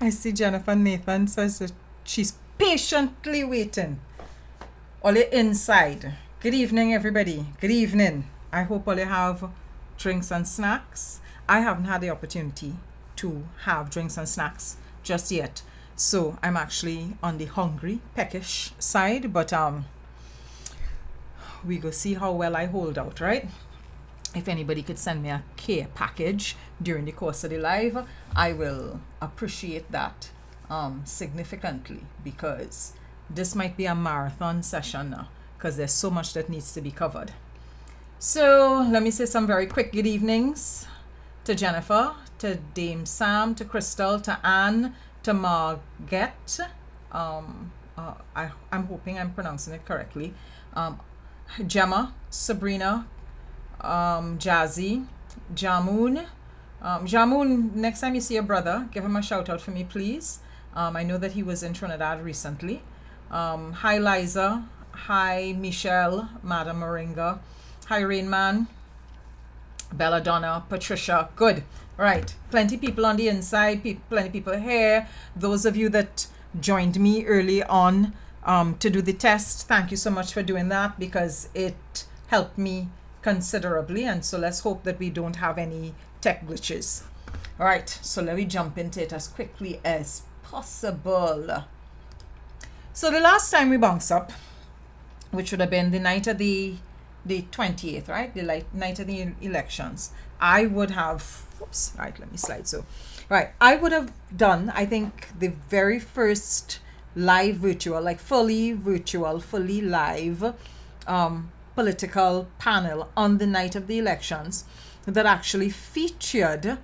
I see Jennifer Nathan says that she's patiently waiting. All you inside. Good evening, everybody. Good evening. I hope all you have drinks and snacks. I haven't had the opportunity to have drinks and snacks just yet. So I'm actually on the hungry, peckish side, but we go see how well I hold out, right? If anybody could send me a care package during the course of the live, I will appreciate that significantly, because this might be a marathon session now, because there's so much that needs to be covered. So let me say some very quick good evenings to Jennifer, to Dame Sam, to Crystal, to Anne, to Margette. I'm hoping I'm pronouncing it correctly. Gemma, Sabrina, Jazzy, Jamoon. Jamoon, next time you see your brother, give him a shout out for me, please. I know that he was in Trinidad recently. Hi, Liza. Hi, Michelle, Madam Moringa. Hi, Rainman. Belladonna, Patricia. Good. Right. Plenty people on the inside, plenty people here. Those of you that joined me early on to do the test, thank you so much for doing that, because it helped me considerably. And so let's hope that we don't have any tech glitches. All right. So let me jump into it as quickly as possible. So the last time we bounced up, which would have been the night of the 28th, right? The night of the elections. I would have, right, let me slide. So, right, I would have done, I think, the very first live virtual, like fully virtual, fully live political panel on the night of the elections that actually featured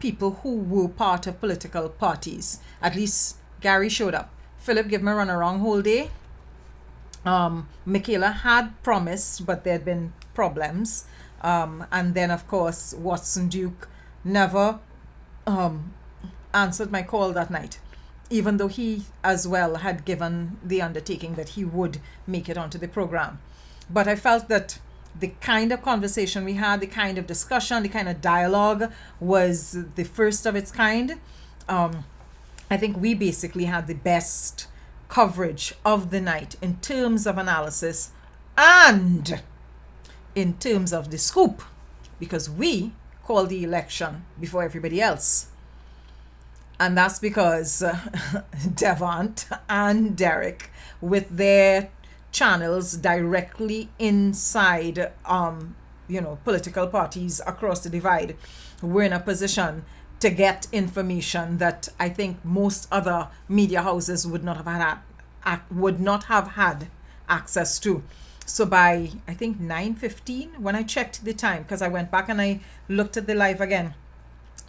people who were part of political parties. At least Gary showed up. Philip gave me a runaround whole day. Michaela had promised, but there had been problems. And then, of course, Watson Duke never answered my call that night, even though he as well had given the undertaking that he would make it onto the program. But I felt that the kind of conversation we had, the kind of discussion, the kind of dialogue was the first of its kind. I think we basically had the best coverage of the night in terms of analysis and in terms of the scoop, because we called the election before everybody else. And that's because Devant and Derek, with their channels directly inside political parties across the divide, were in a position to get information that I think most other media houses would not have had access to. So by, I think, 9:15, when I checked the time, because I went back and I looked at the live again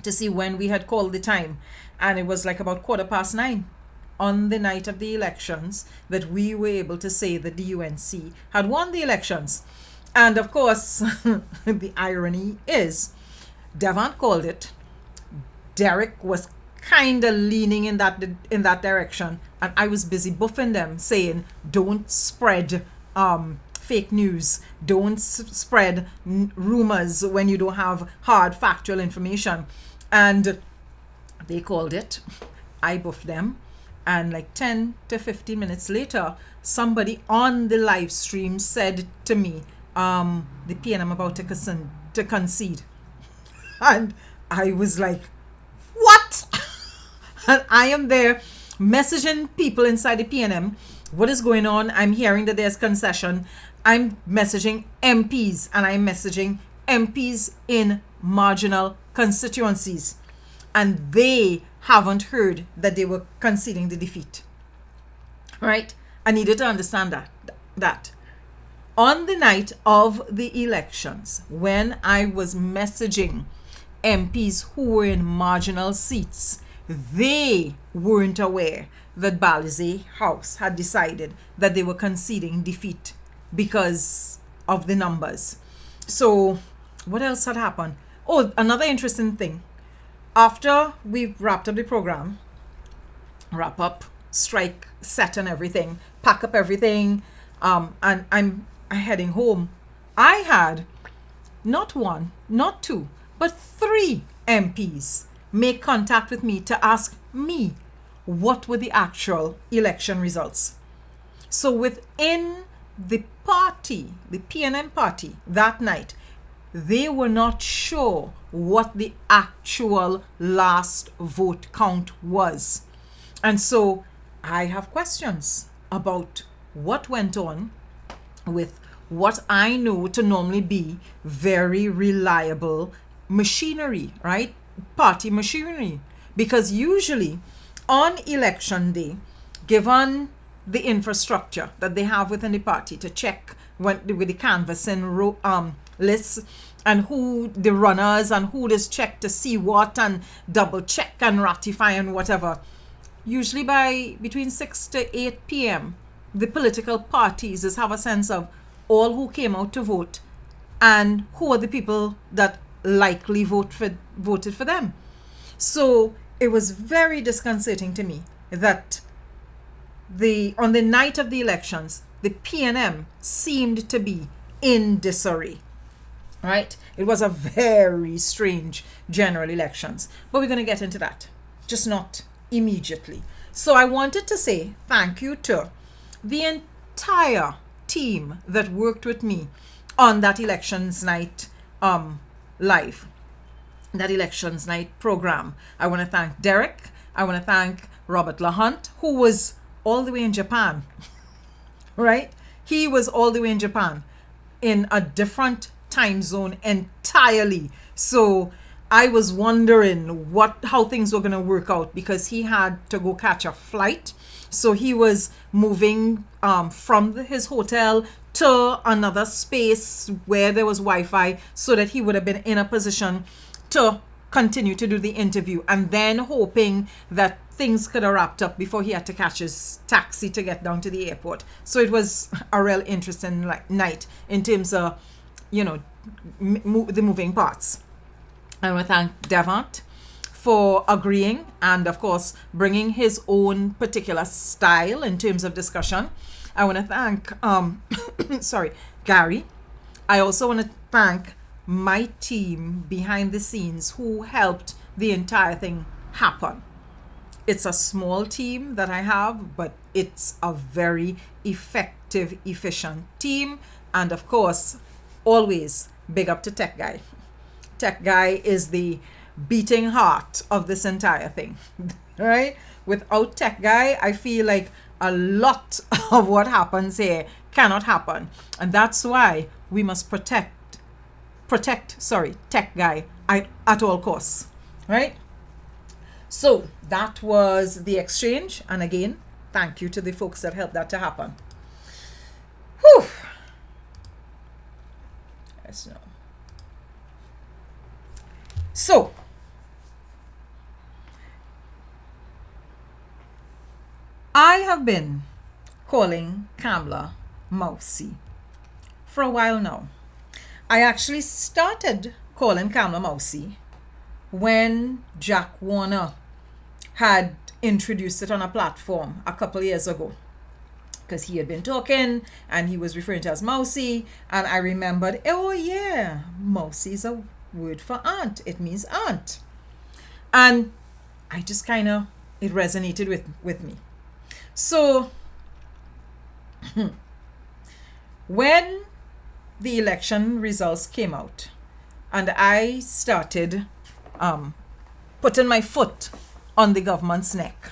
to see when we had called the time, and it was like about 9:15 on the night of the elections that we were able to say that the UNC had won the elections. And of course, the irony is, Devant called it, Derek was kind of leaning in that direction, and I was busy buffing them, saying, don't spread fake news, don't spread rumors when you don't have hard factual information. And they called it, I buffed them, and like 10 to 15 minutes later, somebody on the live stream said to me, the PNM about to concede. And I was like, what? And I am there messaging people inside the PNM. What is going on? I'm hearing that there's concession. I'm messaging MPs, and I'm messaging MPs in marginal constituencies. And they haven't heard that they were conceding the defeat. Right? I needed to understand that. On the night of the elections, when I was messaging MPs who were in marginal seats, they weren't aware that Balizé House had decided that they were conceding defeat because of the numbers. So what else had happened? Oh, another interesting thing. After we wrapped up the program, wrap up, strike, set and everything, pack up everything, and I'm heading home, I had not one, not two, but 3 MPs make contact with me to ask me what were the actual election results. So within the party, the PNM party, that night, they were not sure what the actual last vote count was. And so I have questions about what went on with what I know to normally be very reliable machinery, right? Party machinery. Because usually on election day, given the infrastructure that they have within the party to check with the canvassing lists and who the runners and who is checked to see what and double check and ratify and whatever, usually by between 6 to 8 p.m., the political parties just have a sense of all who came out to vote and who are the people that likely voted for them. So it was very disconcerting to me that on the night of the elections, the PNM seemed to be in disarray. Right? It was a very strange general elections. But we're going to get into that. Just not immediately. So I wanted to say thank you to the entire team that worked with me on that elections night live. That elections night program. I want to thank Derek. I want to thank Robert LaHunt, who was all the way in Japan. Right? He was all the way in Japan in a different time zone entirely. So I was wondering how things were going to work out because he had to go catch a flight. So he was moving from his hotel to another space where there was Wi-Fi so that he would have been in a position to continue to do the interview, and then hoping that things could have wrapped up before he had to catch his taxi to get down to the airport. So it was a real interesting night in terms of, the moving parts. I want to thank Devant for agreeing and, of course, bringing his own particular style in terms of discussion. I want to thank, Gary. I also want to thank my team behind the scenes who helped the entire thing happen. It's a small team that I have, but it's a very effective, efficient team. And of course, always big up to Tech Guy. Tech Guy is the beating heart of this entire thing, right? Without Tech Guy, I feel like a lot of what happens here cannot happen. And that's why we must protect Tech Guy at all costs, right? So that was the exchange. And again, thank you to the folks that helped that to happen. Whew. Let's know. So, I have been calling Kamala Mousy for a while now. I actually started calling Kamala Mousy when Jack Warner had introduced it on a platform a couple years ago, because he had been talking and he was referring to as Mousy, and I remembered, oh yeah, Mousy is a word for aunt. It means aunt. And I just it resonated with me. So when the election results came out and I started putting my foot on the government's neck,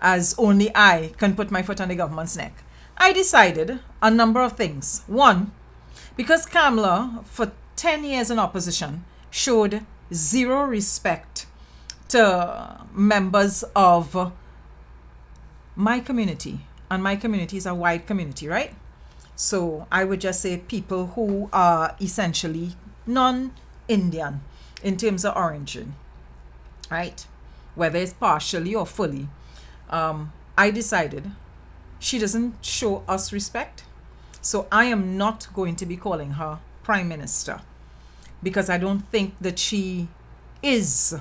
as only I can put my foot on the government's neck, I decided a number of things. One, because Kamala, for 10 years in opposition, showed zero respect to members of my community. And my community is a wide community, right? So I would just say people who are essentially non-Indian in terms of origin, right? Whether it's partially or fully. I decided she doesn't show us respect. So I am not going to be calling her Prime Minister, because I don't think that she is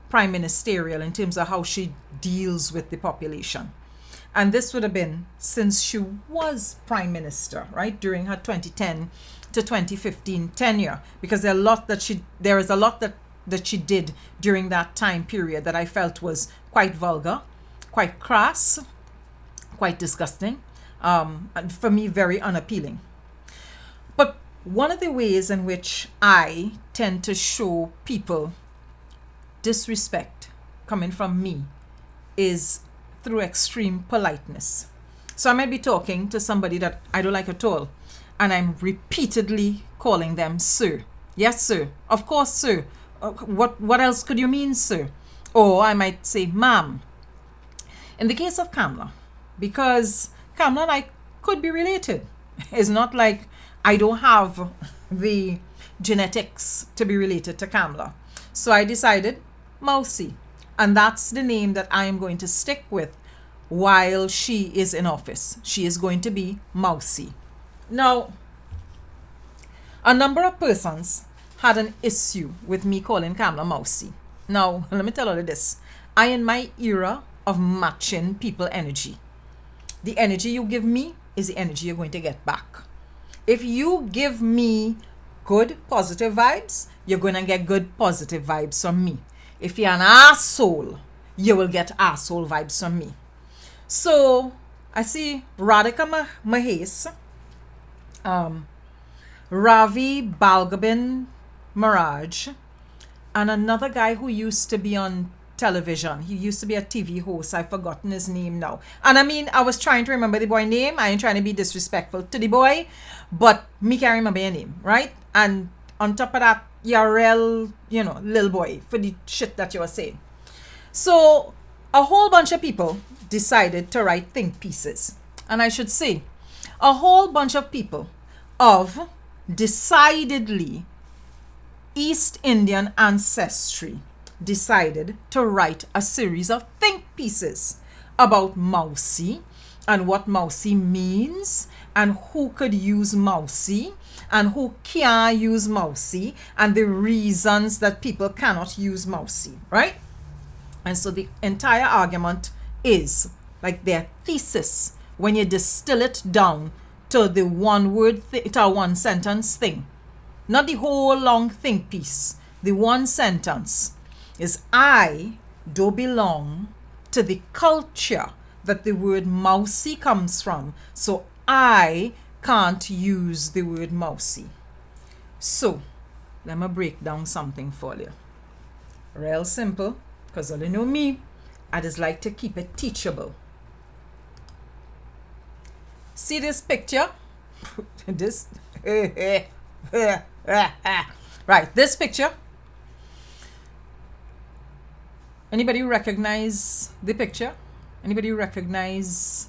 prime ministerial in terms of how she deals with the population. And this would have been since she was prime minister, right, during her 2010 to 2015 tenure, because there is a lot that that she did during that time period that I felt was quite vulgar, quite crass, quite disgusting, and for me, very unappealing. But one of the ways in which I tend to show people disrespect coming from me is through extreme politeness. So I might be talking to somebody that I don't like at all, and I'm repeatedly calling them sir. Yes, sir. Of course, sir. What else could you mean, sir? Or I might say ma'am. In the case of Kamla, because Kamla and I could be related. It's not like I don't have the genetics to be related to Kamla. So I decided Mousy. And that's the name that I am going to stick with while she is in office. She is going to be Mousy. Now, a number of persons had an issue with me calling Kamla Mousy. Now, let me tell you this. I in my era of matching people energy. The energy you give me is the energy you're going to get back. If you give me good, positive vibes, you're going to get good, positive vibes from me. If you're an asshole, you will get asshole vibes from me. So, I see Radhika Mahes, Ravi Balgobin Maraj, and another guy who used to be on television. He used to be a TV host. I've forgotten his name now. And I mean, I was trying to remember the boy name. I ain't trying to be disrespectful to the boy, but me can't remember your name, right? And on top of that, you're real, little boy for the shit that you were saying. So a whole bunch of people decided to write think pieces. And I should say, a whole bunch of people of decidedly East Indian ancestry decided to write a series of think pieces about Mousy and what Mousy means and who could use Mousy and who can't use Mousy and the reasons that people cannot use Mousy, right? And so the entire argument is like their thesis when you distill it down to the one word, to a one sentence thing. Not the whole long think piece. The one sentence is I do belong to the culture that the word Mousy comes from. So I can't use the word Mousy. So let me break down something for you. Real simple, because all you know me, I just like to keep it teachable. See this picture? This right, this picture. Anybody recognize the picture? Anybody recognize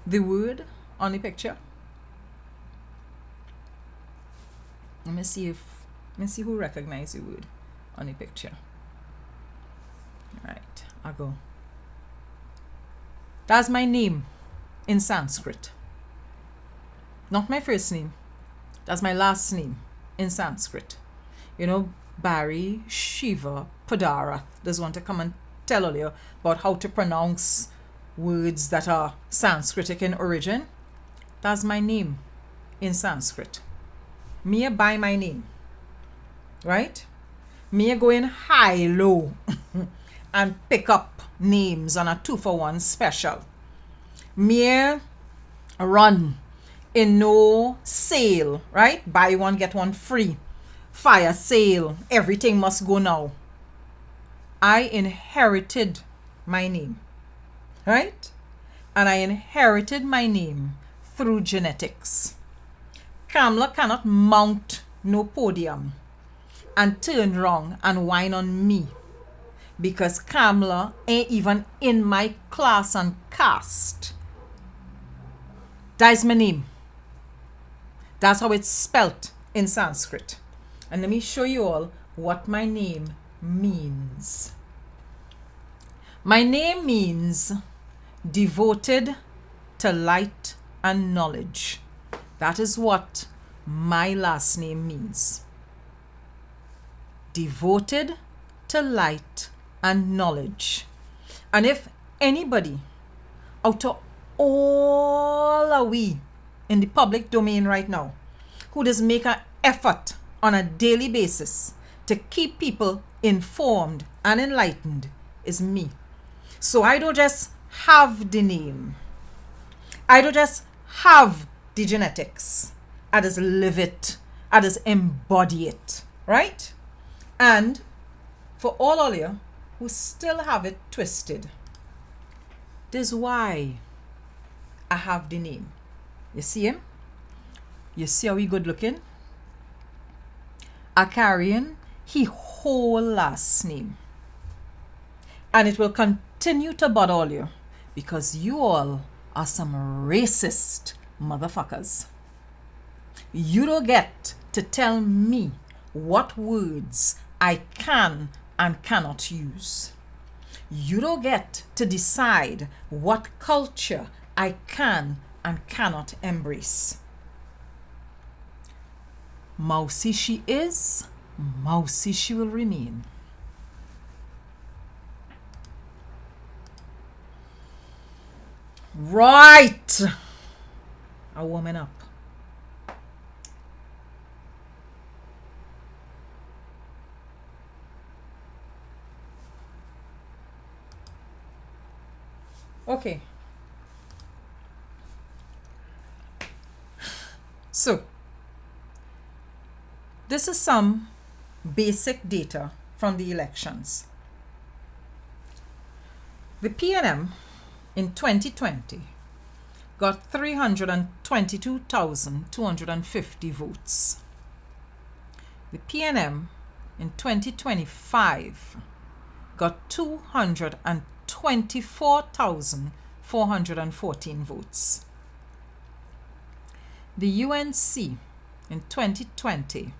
the word on the picture? Let me see who recognizes the word on the picture. All right, I'll go. That's my name in Sanskrit. Not my first name. That's my last name in Sanskrit. Barry Shiva Padara does want to come and tell you about how to pronounce words that are Sanskritic in origin. That's my name in Sanskrit. Me by my name. Right? Me going high-low and pick up names on a 2-for-1 special. Me run in no sale, right? Buy one, get one free. Fire sale. Everything must go now. I inherited my name, right? And I inherited my name through genetics. Kamla cannot mount no podium and turn wrong and whine on me because Kamla ain't even in my class and caste. That's my name. That's how it's spelt in Sanskrit. And let me show you all what my name means. My name means devoted to light and knowledge. That is what my last name means. Devoted to light and knowledge. And if anybody out of all are we in the public domain right now who does make an effort on a daily basis to keep people informed and enlightened is me. So I don't just have the name. I don't just have the genetics. I just live it. I just embody it. Right? And for all of you who still have it twisted, this is why I have the name. You see him? You see how he good looking? I carrying he whole last name. And it will continue to bother all you because you all are some racist motherfuckers. You don't get to tell me what words I can and cannot use. You don't get to decide what culture I can and cannot embrace. Mousy she is, mousy she will remain. Right! A woman up. Okay. So, this is some basic data from the elections. The PNM in 2020 got 322,250 votes. The PNM in 2025 got 224,414 votes. The UNC in 2020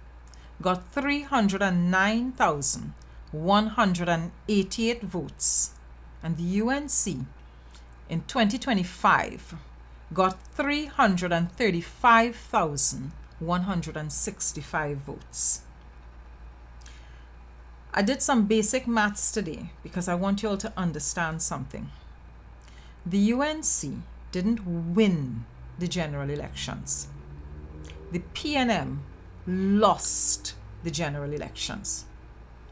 got 309,188 votes, and the UNC in 2025 got 335,165 votes. I did some basic maths today because I want you all to understand something. The UNC didn't win the general elections. The PNM lost the general elections.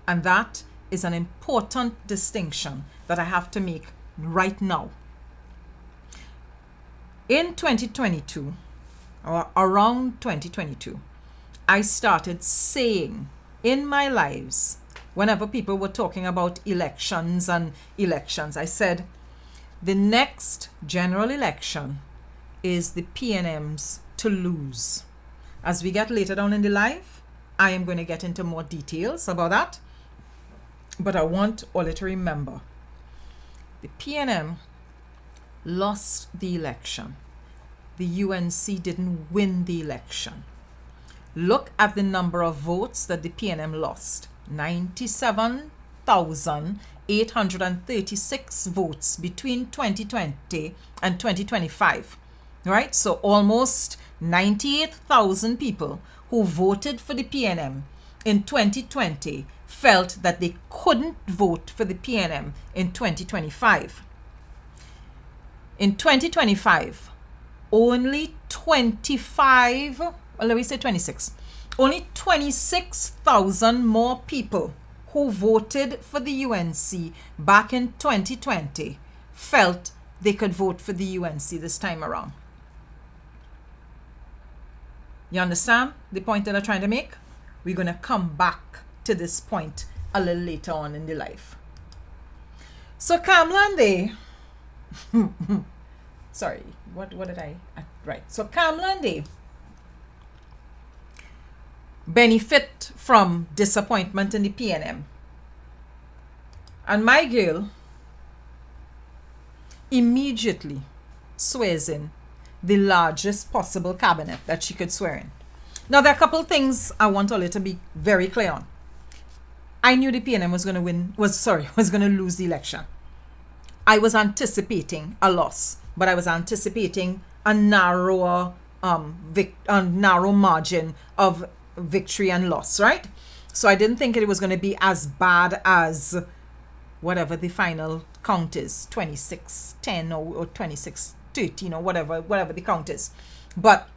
And that is an important distinction that I have to make right now. In 2022, or around 2022, I started saying in my lives, whenever people were talking about elections, I said, the next general election is the PNM's to lose. As we get later down in the live, I am going to get into more details about that. But I want all to remember, the PNM lost the election. The UNC didn't win the election. Look at the number of votes that the PNM lost. 97,836 votes between 2020 and 2025. Right? So almost 98,000 people who voted for the PNM in 2020 felt that they couldn't vote for the PNM in 2025. In 2025, only 26, only 26,000 more people who voted for the UNC back in 2020 felt they could vote for the UNC this time around. You understand the point that I'm trying to make? We're going to come back to this point a little later on in the life. So Kamala and they, sorry, what did I, right. So Kamala and they benefit from disappointment in the PNM. And my girl immediately swears in the largest possible cabinet that she could swear in. Now, there are a couple of things I want all to be very clear on. I knew the PNM was going to lose the election. I was anticipating a loss, but I was anticipating a narrower, narrow margin of victory and loss, right? So I didn't think it was going to be as bad as whatever the final count is, 26-10 or 26-13 or whatever the count is. But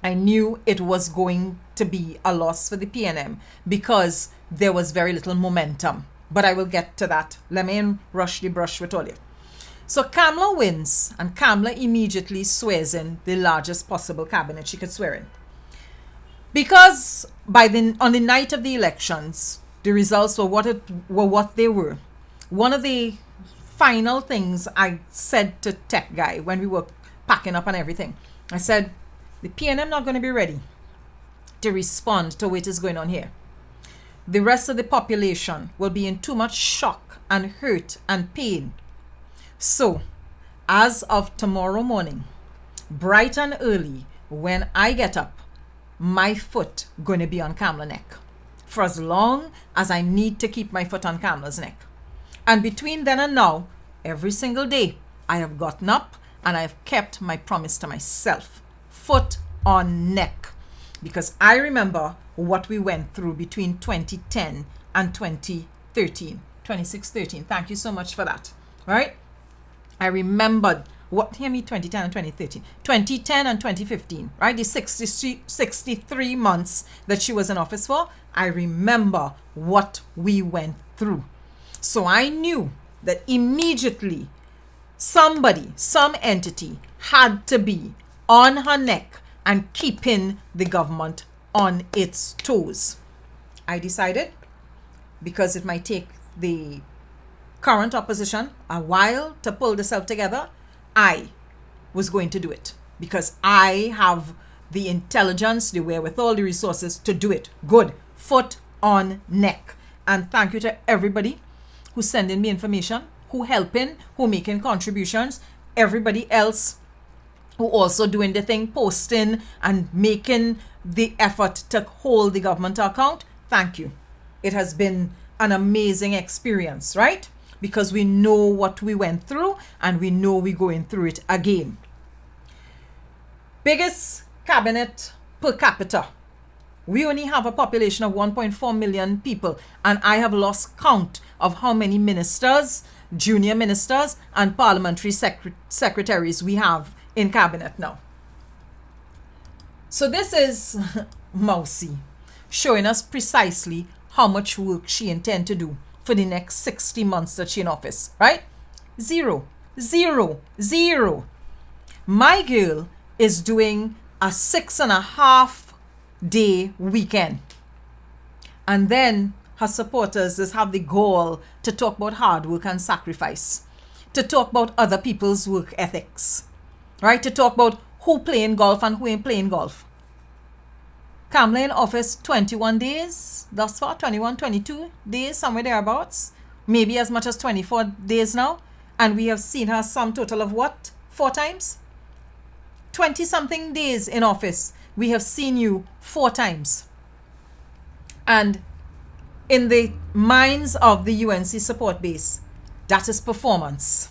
I knew it was going to be a loss for the PNM because there was very little momentum. But I will get to that. Let me rush the brush with all you. So Kamala wins, and Kamala immediately swears in the largest possible cabinet she could swear in. Because on the night of the elections, the results were what they were. One of the final things I said to Tech Guy when we were packing up and everything, I said, the PNM not going to be ready to respond to what is going on here. The rest of the population will be in too much shock and hurt and pain. So, as of tomorrow morning, bright and early, when I get up, my foot going to be on Kamala's neck for as long as I need to keep my foot on Kamala's neck. And between then and now, every single day, I have gotten up and I have kept my promise to myself. Foot on neck. Because I remember what we went through between 2010 and 2013. 2613. Thank you so much for that. Right? I remembered what, hear me, 2010 and 2013. 2010 and 2015, right? The 63 months that she was in office for, I remember what we went through. So I knew that immediately somebody, some entity had to be on her neck and keeping the government on its toes. I decided, because it might take the current opposition a while to pull themselves together, I was going to do it because I have the intelligence, the wherewithal, the resources to do it. Good. Foot on neck. And thank you to everybody who's sending me information, who helping, who making contributions, everybody else who also doing the thing, posting and making the effort to hold the government to account. Thank you. It has been an amazing experience, right? Because we know what we went through and we know we're going through it again. Biggest cabinet per capita. We only have a population of 1.4 million people, and I have lost count of how many ministers, junior ministers, and parliamentary secretaries we have in cabinet now. So this is Mousy showing us precisely how much work she intends to do for the next 60 months that she's in office, right? Zero. My girl is doing a 6.5 day weekend. And then her supporters just have the goal to talk about hard work and sacrifice, to talk about other people's work ethics, right? To talk about who playing golf and who ain't playing golf. Kamala in office 21 days, thus far, 21, 22 days, somewhere thereabouts. Maybe as much as 24 days now. And we have seen her sum total of what? 4 times? 20-something days in office. We have seen you 4 times. And in the minds of the UNC support base, that is performance.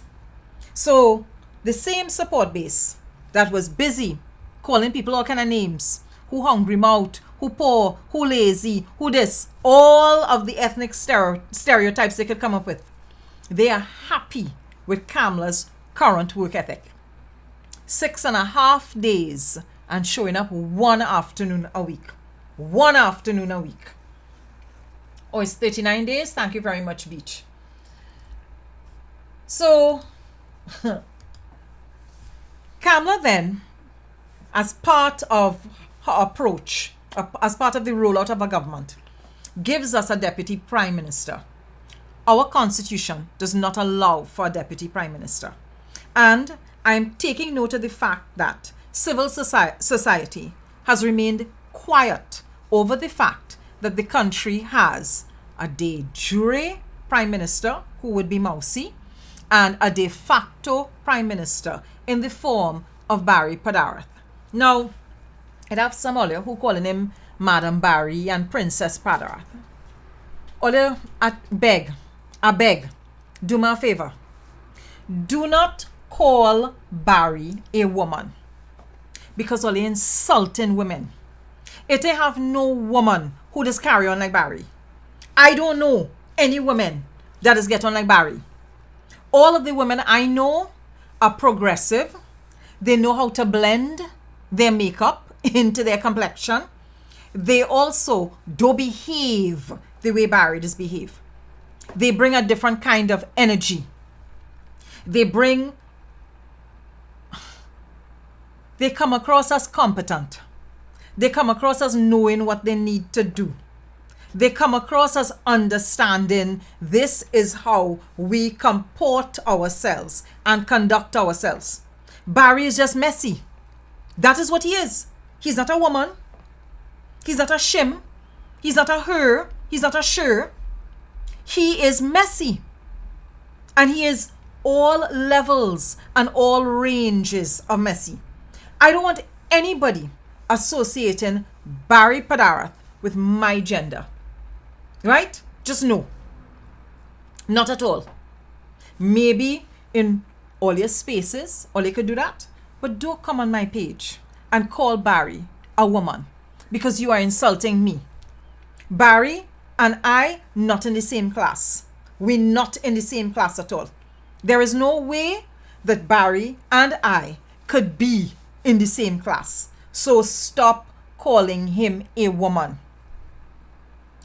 So the same support base that was busy calling people all kind of names, who hungry mouth, who poor, who lazy, who this, all of the ethnic stereotypes they could come up with, they are happy with Kamala's current work ethic. 6.5 days and showing up 1 afternoon a week. 1 afternoon a week. Oh, it's 39 days? Thank you very much, Beach. So, Kamala then, as part of her approach, as part of the rollout of her government, gives us a deputy prime minister. Our constitution does not allow for a deputy prime minister. And I'm taking note of the fact that civil society has remained quiet over the fact that the country has a de jure prime minister, who would be Mousy, and a de facto prime minister in the form of Barry Padarath. Now, I'd have some other who calling him Madam Barry and Princess Padarath. Other, I beg, do me a favor. Do not call Barry a woman, because only insulting women. It have no woman who does carry on like Barry. I don't know any woman that does get on like Barry. All of the women I know are progressive. They know how to blend their makeup into their complexion. They also don't behave the way Barry does behave. They bring a different kind of energy. They come across as competent. They come across as knowing what they need to do. They come across as understanding this is how we comport ourselves and conduct ourselves. Barry is just messy. That is what he is. He's not a woman. He's not a shim. He's not a her. He's not a sure. He is messy. And he is all levels and all ranges of messy. I don't want anybody associating Barry Padarath with my gender. Right? Just no. Not at all. Maybe in all your spaces, all you could do that. But don't come on my page and call Barry a woman because you are insulting me. Barry and I, not in the same class. We're not in the same class at all. There is no way that Barry and I could be in the same class. So stop calling him a woman.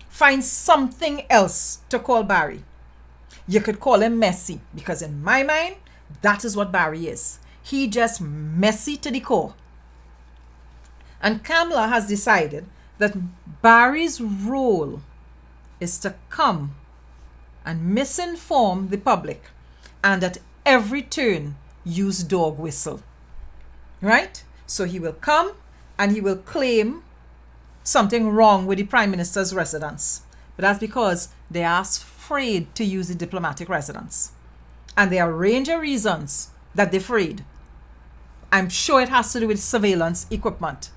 Find something else to call Barry. You could call him messy because in my mind, that is what Barry is. He just messy to the core. And Kamala has decided that Barry's role is to come and misinform the public and at every turn use dog whistle. Right? So he will come and he will claim something wrong with the Prime Minister's residence. But that's because they are afraid to use the diplomatic residence. And there are a range of reasons that they're afraid. I'm sure it has to do with surveillance equipment.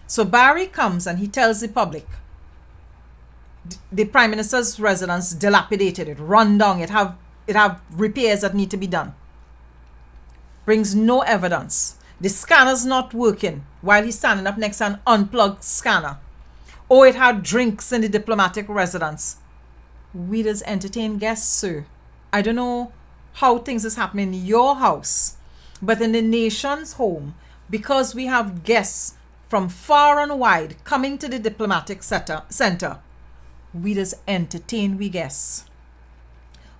So Barry comes and he tells the public, the Prime Minister's residence dilapidated, it run down, it have repairs that need to be done. Brings no evidence. The scanner's not working while he's standing up next to an unplugged scanner. Or it had drinks in the diplomatic residence. We just entertain guests, sir. I don't know how things is happening in your house, but in the nation's home, because we have guests from far and wide coming to the diplomatic center, we just entertain we guests.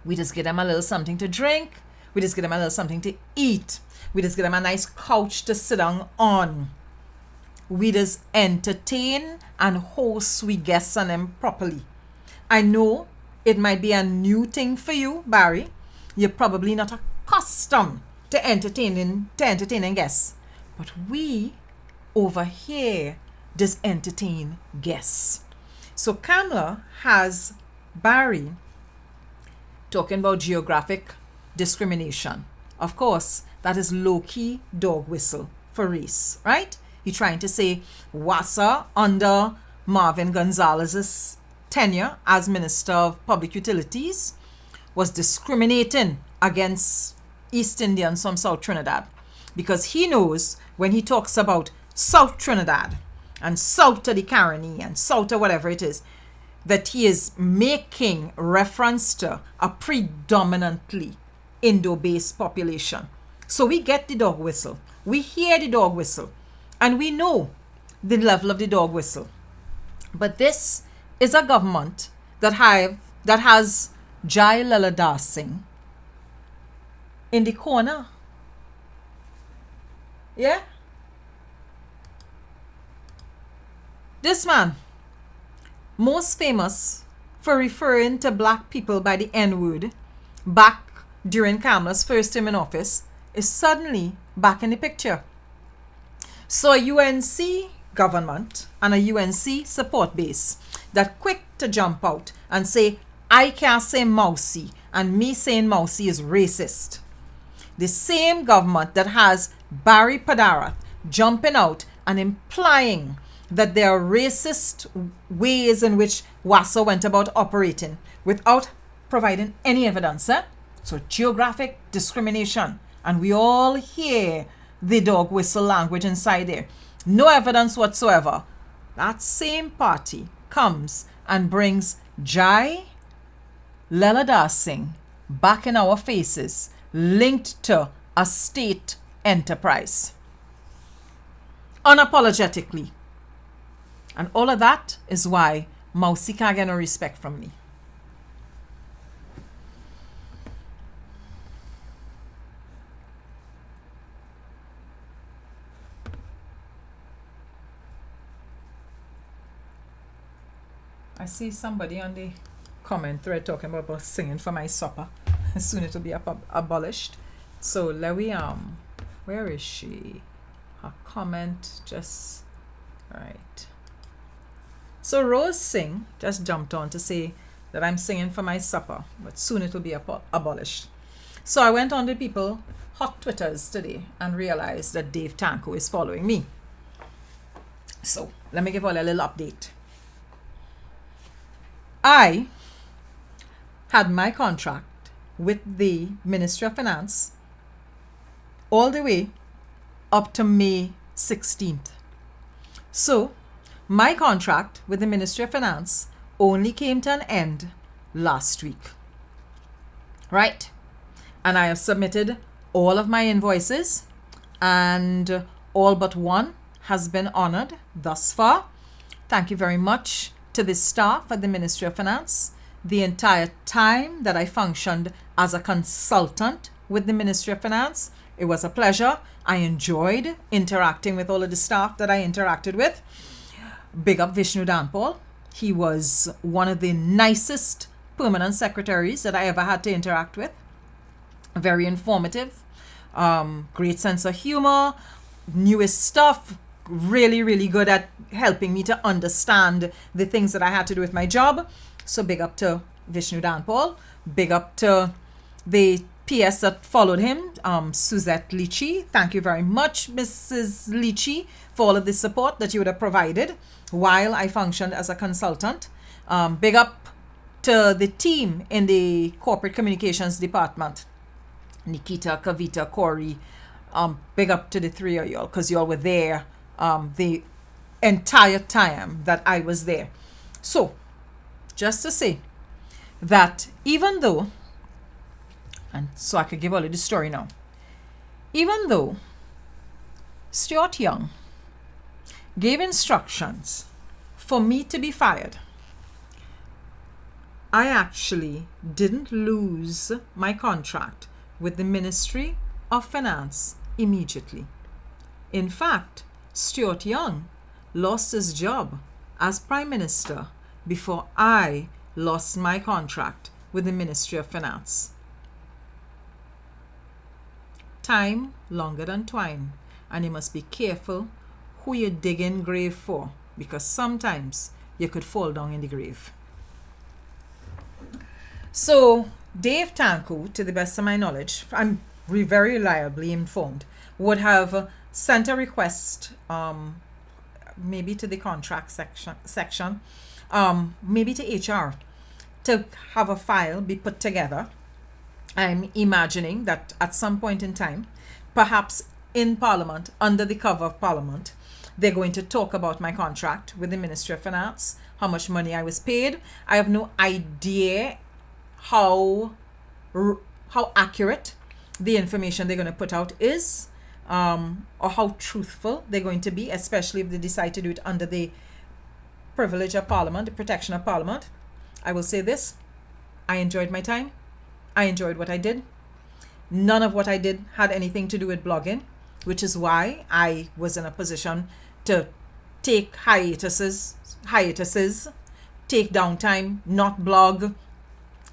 We just give them a little something to drink. We just give them a little something to eat. We just give them a nice couch to sit down on. We just entertain and host we guests on them properly. I know it might be a new thing for you, Barry. You're probably not accustomed to entertaining guests. But we over here just entertain guests. So Kamala has Barry talking about geographic discrimination. Of course, that is low-key dog whistle for race, right? He's trying to say WASA under Marvin Gonzalez's tenure as Minister of Public Utilities was discriminating against East Indians from South Trinidad, because he knows when he talks about South Trinidad and South of the Caroni and South of whatever it is, that he is making reference to a predominantly Indo-based population. So we get the dog whistle. We hear the dog whistle. And we know the level of the dog whistle. But this is a government that has Jai Laladar Singh in the corner. Yeah? This man, most famous for referring to black people by the N-word back during Kamala's first term in office, is suddenly back in the picture. So a UNC government and a UNC support base that quick to jump out and say, I can't say mousy, and me saying mousy is racist. The same government that has Barry Padarath jumping out and implying that there are racist ways in which WASA went about operating without providing any evidence. So geographic discrimination. And we all hear the dog whistle language inside there. No evidence whatsoever. That same party comes and brings Jai Laladar Singh back in our faces, linked to a state enterprise. unapologetically. And all of that is why Mousy can't get no respect from me. I see somebody on the comment thread talking about singing for my supper. Soon it'll be abolished. So let we where is she? Her comment just right. So Rose Singh just jumped on to say that I'm singing for my supper, but soon it'll be abolished. So I went on the people hot Twitters today and realized that Dave Tanko is following me. So let me give all a little update. I had my contract with the Ministry of Finance all the way up to May 16th. So my contract with the Ministry of Finance only came to an end last week. Right? And I have submitted all of my invoices and all but one has been honored thus far. Thank you very much to the staff at the Ministry of Finance. The entire time that I functioned as a consultant with the Ministry of Finance, it was a pleasure. I enjoyed interacting with all of the staff that I interacted with. Big up Vishnu Danpal. He was one of the nicest permanent secretaries that I ever had to interact with. Very informative, great sense of humor, newest stuff, really, really good at helping me to understand the things that I had to do with my job. So big up to Vishnu Danpal. Big up to the PS that followed him, Suzette Lichi. Thank you very much, Mrs. Lichi, for all of the support that you would have provided while I functioned as a consultant. Big up to the team in the corporate communications department. Nikita, Kavita, Corey. Big up to the three of y'all because y'all were there the entire time that I was there. So, just to say that even though, and so I could give all of the story now, even though Stuart Young gave instructions for me to be fired, I actually didn't lose my contract with the Ministry of Finance immediately. In fact, Stuart Young lost his job as Prime Minister before I lost my contract with the Ministry of Finance. Time longer than twine, and you must be careful who you dig in grave for, because sometimes you could fall down in the grave. So Dave Tanko, to the best of my knowledge, I'm very reliably informed, would have sent a request maybe to the contract section, maybe to HR, to have a file be put together. I'm imagining that at some point in time, perhaps in Parliament, under the cover of Parliament, they're going to talk about my contract with the Ministry of Finance, how much money I was paid. I have no idea how accurate the information they're going to put out is, or how truthful they're going to be, especially if they decide to do it under the privilege of Parliament, the protection of Parliament. I will say this: I enjoyed my time. I enjoyed what I did. None of what I did had anything to do with blogging, which is why I was in a position to take hiatuses, take downtime, not blog,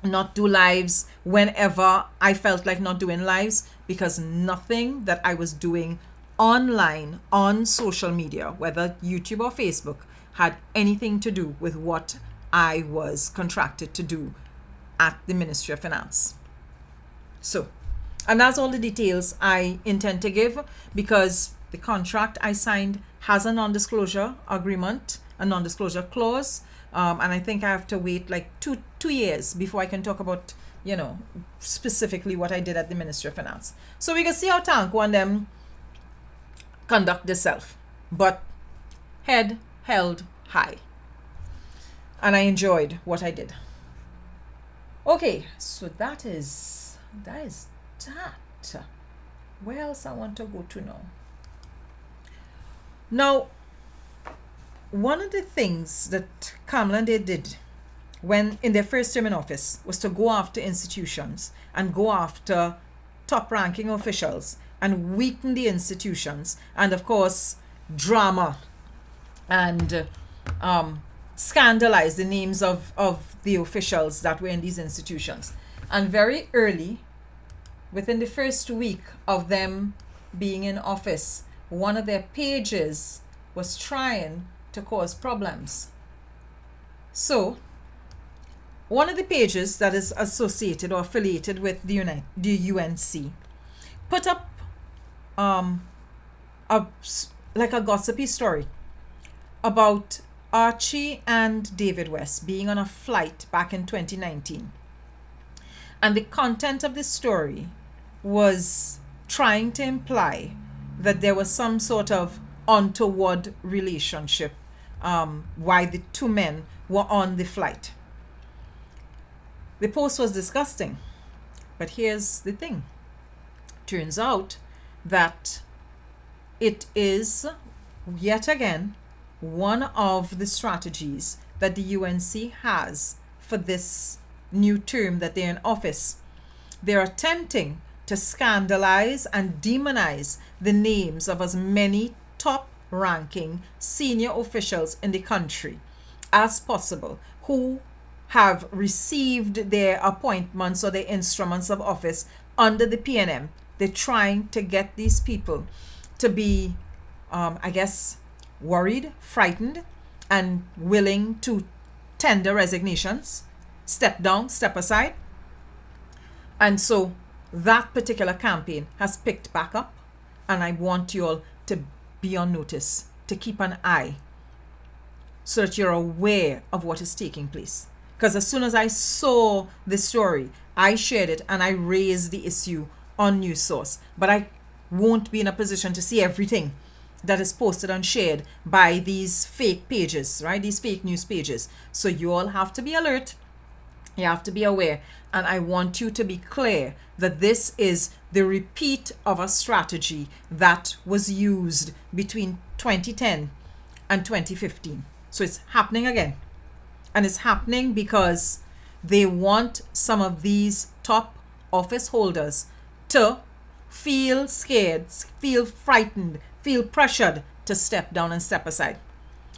not do lives whenever I felt like not doing lives, because nothing that I was doing online on social media, whether YouTube or Facebook, had anything to do with what I was contracted to do at the Ministry of Finance. So, and that's all the details I intend to give, because the contract I signed has a non-disclosure agreement, a non-disclosure clause, and I think I have to wait like two years before I can talk about, specifically what I did at the Ministry of Finance. So we can see how Tanko and them conduct themselves, but head held high, and I enjoyed what I did. Okay, so that is that. Where else I want to go to now? Now, one of the things that Kamala and they did when in their first term in office was to go after institutions and go after top ranking officials and weaken the institutions, and of course drama and scandalize the names of the officials that were in these institutions. And very early, within the first week of them being in office, one of their pages was trying to cause problems. So one of the pages that is associated or affiliated with the UNC put up like a gossipy story about Archie and David West being on a flight back in 2019. And the content of the story was trying to imply that there was some sort of untoward relationship while the two men were on the flight. The post was disgusting, but here's the thing. Turns out that it is yet again one of the strategies that the UNC has for this new term that they're in office. They're attempting to scandalize and demonize the names of as many top-ranking senior officials in the country as possible who have received their appointments or their instruments of office under the PNM. They're trying to get these people to be, worried, frightened, and willing to tender resignations, step down, step aside. And so that particular campaign has picked back up, and I want you all to be on notice, to keep an eye, so that you're aware of what is taking place. Because as soon as I saw the story, I shared it and I raised the issue on News Source. But I won't be in a position to see everything that is posted and shared by these fake pages, right? These fake news pages. So you all have to be alert. You have to be aware. And I want you to be clear that this is the repeat of a strategy that was used between 2010 and 2015. So it's happening again. And it's happening because they want some of these top office holders to feel scared, feel frightened, feel pressured to step down and step aside.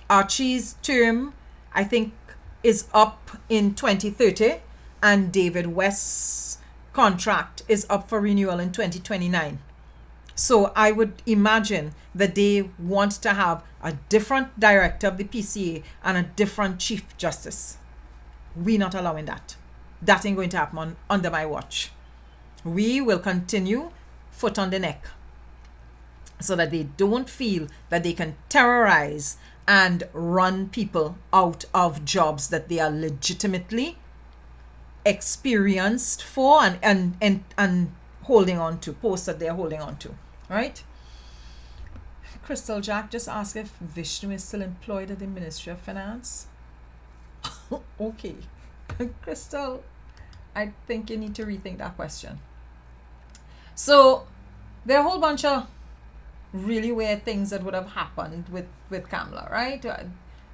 Archie's term, I think, is up in 2030, and David West's contract is up for renewal in 2029. So I would imagine that they want to have a different director of the PCA and a different chief justice. We're not allowing that. That ain't going to happen under my watch. We will continue foot on the neck so that they don't feel that they can terrorize and run people out of jobs that they are legitimately experienced for and holding on to, posts that they're holding on to, right? Crystal Jack just asked if Vishnu is still employed at the Ministry of Finance. Okay. Crystal, I think you need to rethink that question. So there are a whole bunch of really weird things that would have happened with Kamala, right?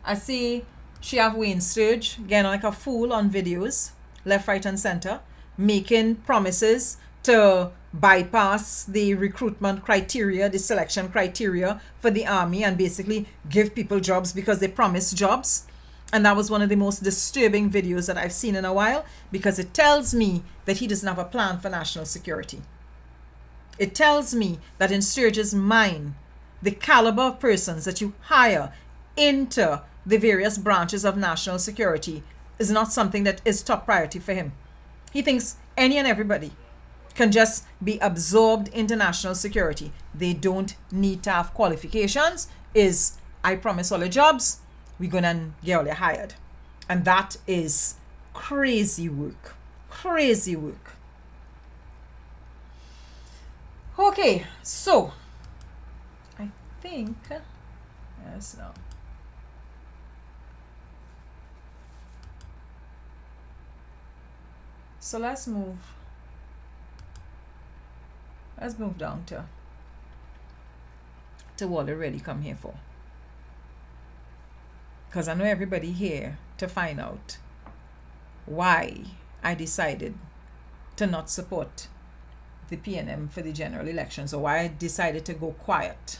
I see she have Wayne Sturge getting like a fool on videos, left, right, and center, making promises to bypass the recruitment criteria, the selection criteria for the army, and basically give people jobs because they promise jobs. And that was one of the most disturbing videos that I've seen in a while, because it tells me that he doesn't have a plan for national security. It tells me that in Sturge's mind, the caliber of persons that you hire into the various branches of national security is not something that is top priority for him. He thinks any and everybody can just be absorbed into national security. They don't need to have qualifications. Is I promise all the jobs, we're gonna get all you hired. And that is crazy work. Crazy work. Okay, so I think yes, no. So let's move down to what we really come here for. because I know everybody here to find out why I decided to not support the PNM for the general elections, or why I decided to go quiet.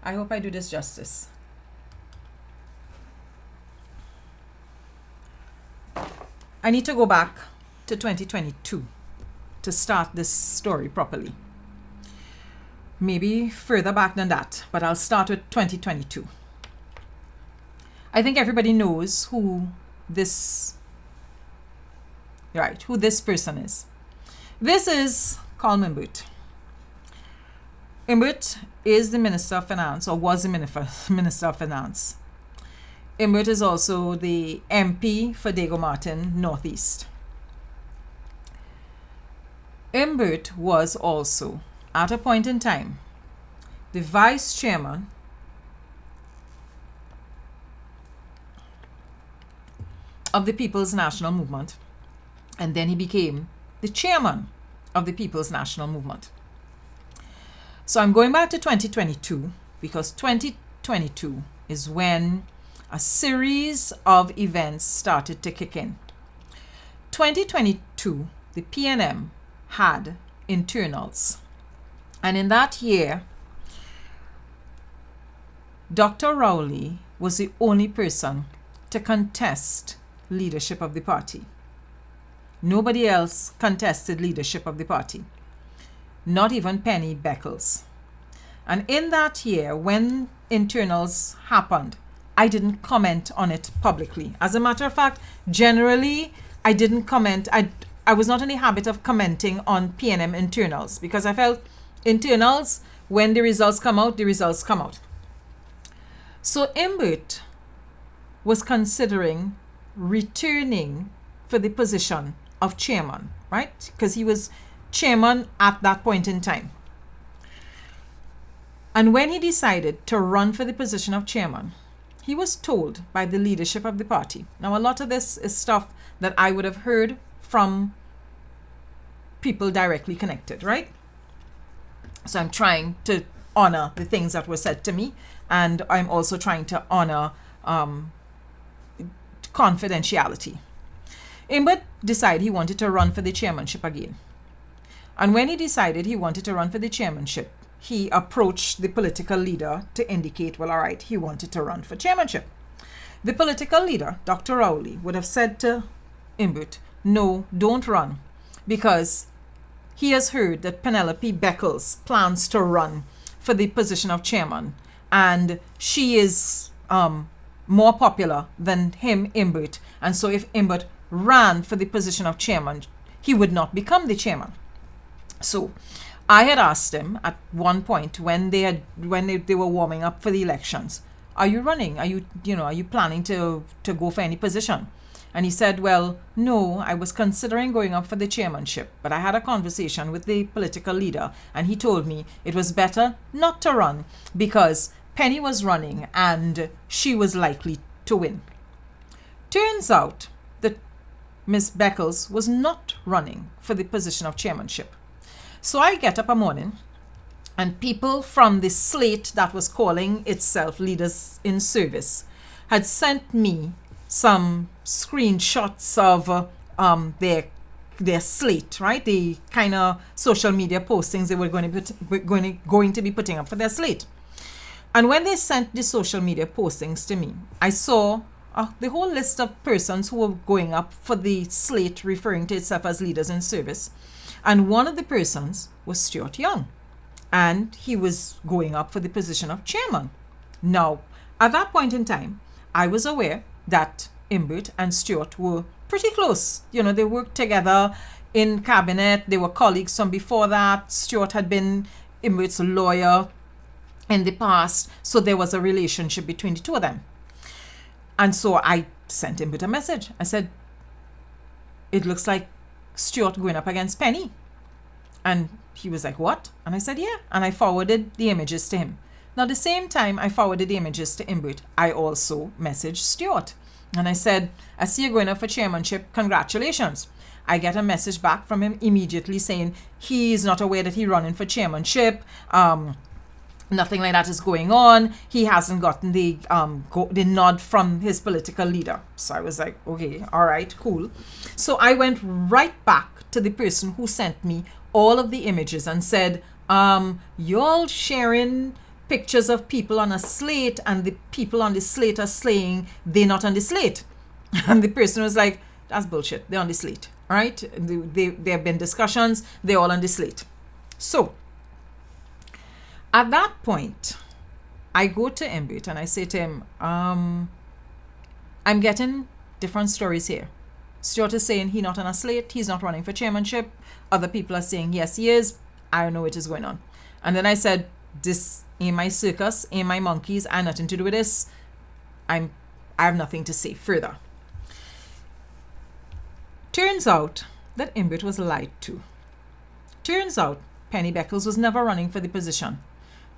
I hope I do this justice. I need to go back to 2022 to start this story properly. Maybe further back than that, but I'll start with 2022. I think everybody knows who this person is. This is Colm Imbert. Imbert is the Minister of Finance, or was the Minister of Finance. Imbert is also the MP for Dago Martin Northeast. Imbert was also, at a point in time, the Vice Chairman of the People's National Movement, and then he became the Chairman of the People's National Movement. So I'm going back to 2022 because 2022 is when a series of events started to kick in. 2022, the PNM had internals. And in that year, Dr. Rowley was the only person to contest leadership of the party. Nobody else contested leadership of the party. Not even Penny Beckles. And in that year, when internals happened, I didn't comment on it publicly. As a matter of fact, generally, I didn't comment. I was not in the habit of commenting on PNM internals because I felt internals, when the results come out, the results come out. So Imbert was considering returning for the position of chairman, right? Because he was chairman at that point in time. And when he decided to run for the position of chairman, he was told by the leadership of the party. Now, a lot of this is stuff that I would have heard from people directly connected, right? So I'm trying to honor the things that were said to me, and I'm also trying to honor confidentiality. Imbert decided he wanted to run for the chairmanship again. And when he decided he wanted to run for the chairmanship, he approached the political leader to indicate, well, all right, he wanted to run for chairmanship. The political leader, Dr. Rowley, would have said to Imbert, no, don't run, because he has heard that Penelope Beckles plans to run for the position of chairman, and she is more popular than him, Imbert. And so if Imbert ran for the position of chairman, he would not become the chairman. So I had asked him at one point when they were warming up for the elections, are you running? Are you planning to go for any position? And he said, well, no, I was considering going up for the chairmanship, but I had a conversation with the political leader and he told me it was better not to run because Penny was running and she was likely to win. Turns out that Miss Beckles was not running for the position of chairmanship. So I get up a morning and people from the slate that was calling itself Leaders in Service had sent me some screenshots of their slate, right? The kind of social media postings they were going to be putting up for their slate. And when they sent the social media postings to me, I saw the whole list of persons who were going up for the slate referring to itself as Leaders in Service. And one of the persons was Stuart Young. And he was going up for the position of chairman. Now, at that point in time, I was aware that Imbert and Stuart were pretty close. You know, they worked together in cabinet. They were colleagues from before that. Stuart had been Imbert's lawyer in the past. So there was a relationship between the two of them. And so I sent Imbert a message. I said, it looks like Stuart going up against Penny. And he was like, what? And I said, yeah. And I forwarded the images to him. Now, the same time I forwarded the images to Imbert, I also messaged Stuart. And I said, I see you going up for chairmanship. Congratulations. I get a message back from him immediately saying he is not aware that he's running for chairmanship. Nothing like that is going on. He hasn't gotten the nod from his political leader. So I was like, okay, all right, cool. So I went right back to the person who sent me all of the images and said, y'all sharing pictures of people on a slate, and the people on the slate are saying they're not on the slate. And the person was like, that's bullshit. They're on the slate, right? There have been discussions. They're all on the slate. So at that point, I go to Embit and I say to him, I'm getting different stories here. Stuart is saying he's not on a slate. He's not running for chairmanship. Other people are saying, yes, he is. I don't know what is going on. And then I said, this ain't my circus, ain't my monkeys. I have nothing to do with this. I have nothing to say further. Turns out that Embit was lied to. Turns out Penny Beckles was never running for the position.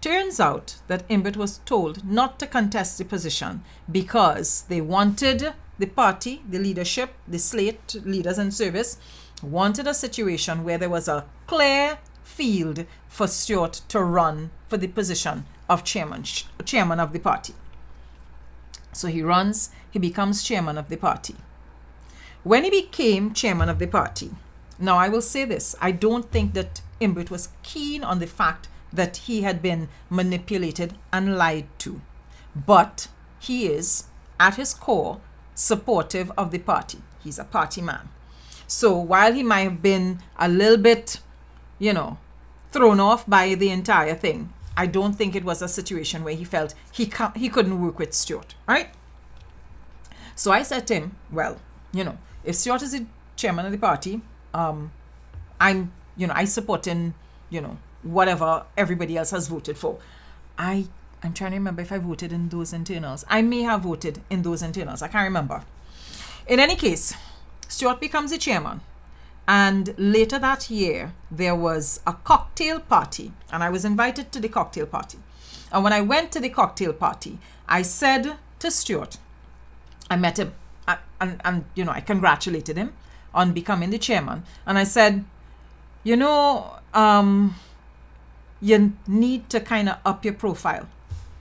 Turns out that Embit was told not to contest the position because they wanted the party, the leadership, the slate leaders in service, wanted a situation where there was a clear field for Stuart to run for the position of chairman of the party. So he runs, he becomes chairman of the party. When he became chairman of the party, now I will say this, I don't think that Embit was keen on the fact that he had been manipulated and lied to. But he is, at his core, supportive of the party. He's a party man. So while he might have been a little bit, thrown off by the entire thing, I don't think it was a situation where he felt he couldn't work with Stuart, right? So I said to him, well, if Stuart is the chairman of the party, I support him, whatever everybody else has voted for. I'm trying to remember if I voted in those internals. I may have voted in those internals. I can't remember. In any case, Stuart becomes the chairman. And later that year, there was a cocktail party. And I was invited to the cocktail party. And when I went to the cocktail party, I said to Stuart, I met him. And I congratulated him on becoming the chairman. And I said, you need to kind of up your profile.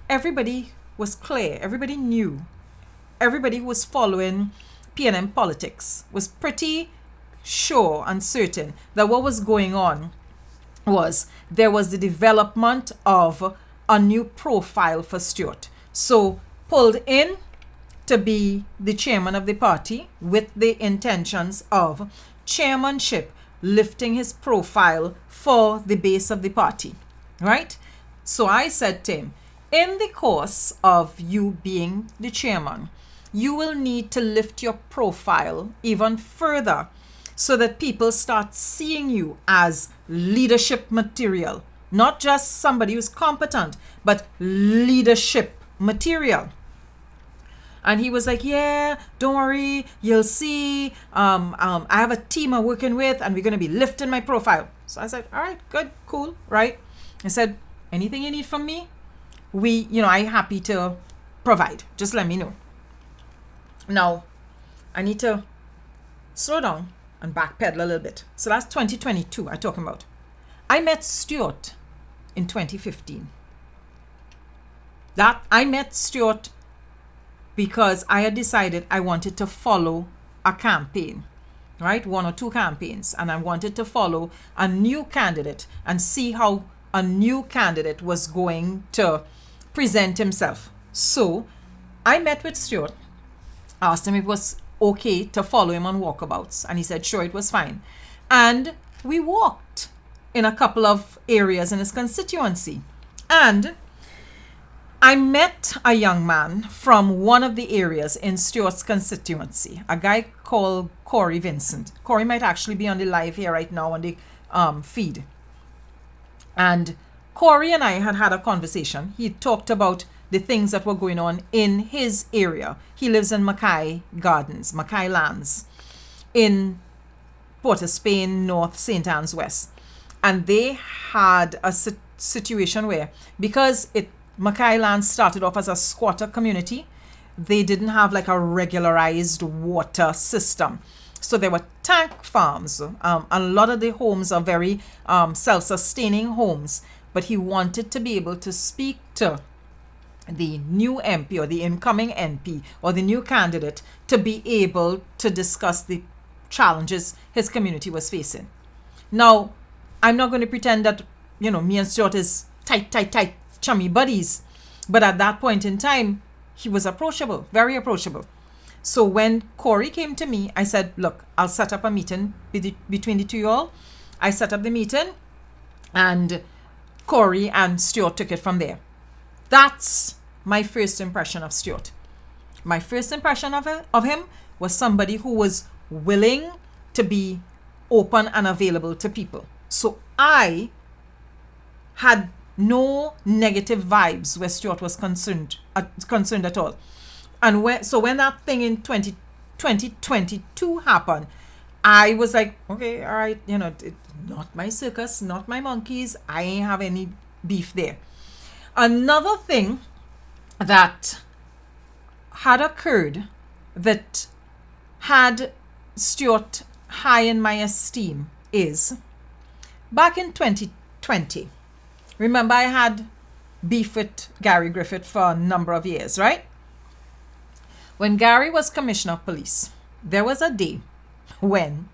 Everybody was clear. Everybody knew. Everybody who was following PNM politics was pretty sure and certain that what was going on was there was the development of a new profile for Stuart. So pulled in to be the chairman of the party with the intentions of chairmanship, lifting his profile for the base of the party, right? So I said to him, in the course of you being the chairman, you will need to lift your profile even further so that people start seeing you as leadership material, not just somebody who's competent, but leadership material. And he was like, yeah, don't worry, you'll see. I have a team I'm working with and we're going to be lifting my profile. So I said, all right, good, cool, right? I said, anything you need from me, I'm happy to provide. Just let me know. Now, I need to slow down and backpedal a little bit. So that's 2022 I'm talking about. I met Stuart in 2015. I met Stuart because I had decided I wanted to follow a campaign, right? One or two campaigns. And I wanted to follow a new candidate and see how a new candidate was going to present himself. So I met with Stuart, asked him if it was okay to follow him on walkabouts. And he said, sure, it was fine. And we walked in a couple of areas in his constituency. And I met a young man from one of the areas in Stuart's constituency, a guy called Corey Vincent. Corey might actually be on the live here right now on the feed. And Corey and I had a conversation. He talked about the things that were going on in his area. He lives in Mackay Gardens, Mackay Lands, in Port of Spain, North St. Anne's West. And they had a situation where, because Mackay Lands started off as a squatter community, they didn't have like a regularized water system. So there were tank farms. A lot of the homes are very self-sustaining homes. but he wanted to be able to speak to the new MP or the incoming MP or the new candidate to be able to discuss the challenges his community was facing. Now, I'm not going to pretend that, me and Stuart is tight, chummy buddies. But at that point in time, he was approachable, very approachable. So when Corey came to me, I said, look, I'll set up a meeting between the two of you all. I set up the meeting and Corey and Stuart took it from there. That's my first impression of Stuart. My first impression of him was somebody who was willing to be open and available to people. So I had no negative vibes where Stuart was concerned at all. And when that thing in 2022 happened, I was like, okay, all right, not my circus, not my monkeys. I ain't have any beef there. Another thing that had occurred that had Stuart high in my esteem is back in 2020. Remember, I had beef with Gary Griffith for a number of years, right? When Gary was Commissioner of Police, there was a day when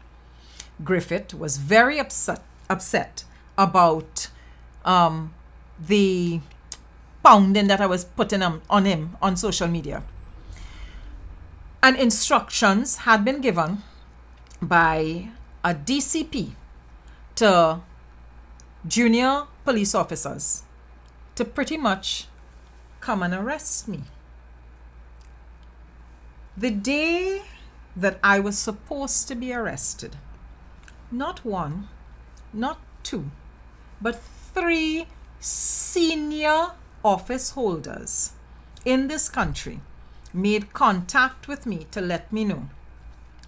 Griffith was very upset about the pounding that I was putting on him on social media. And instructions had been given by a DCP to junior police officers to pretty much come and arrest me. The day that I was supposed to be arrested, not one, not two, but 3 senior office holders in this country made contact with me to let me know,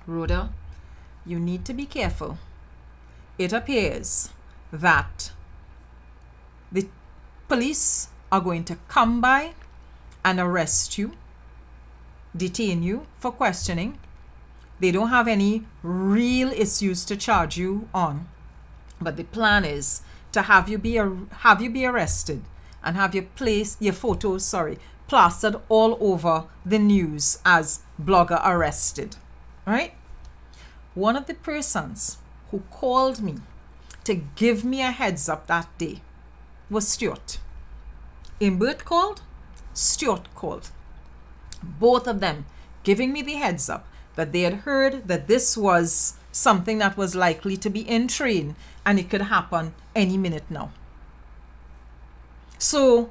Rhoda, you need to be careful. It appears that the police are going to come by and arrest you, detain you for questioning. They don't have any real issues to charge you on, but the plan is to have you be arrested and have your photos plastered all over the news as blogger arrested. Right? One of the persons who called me to give me a heads up that day was Stuart. Imbert called, Stuart called. Both of them giving me the heads up that they had heard that this was something that was likely to be in train and it could happen any minute now. So,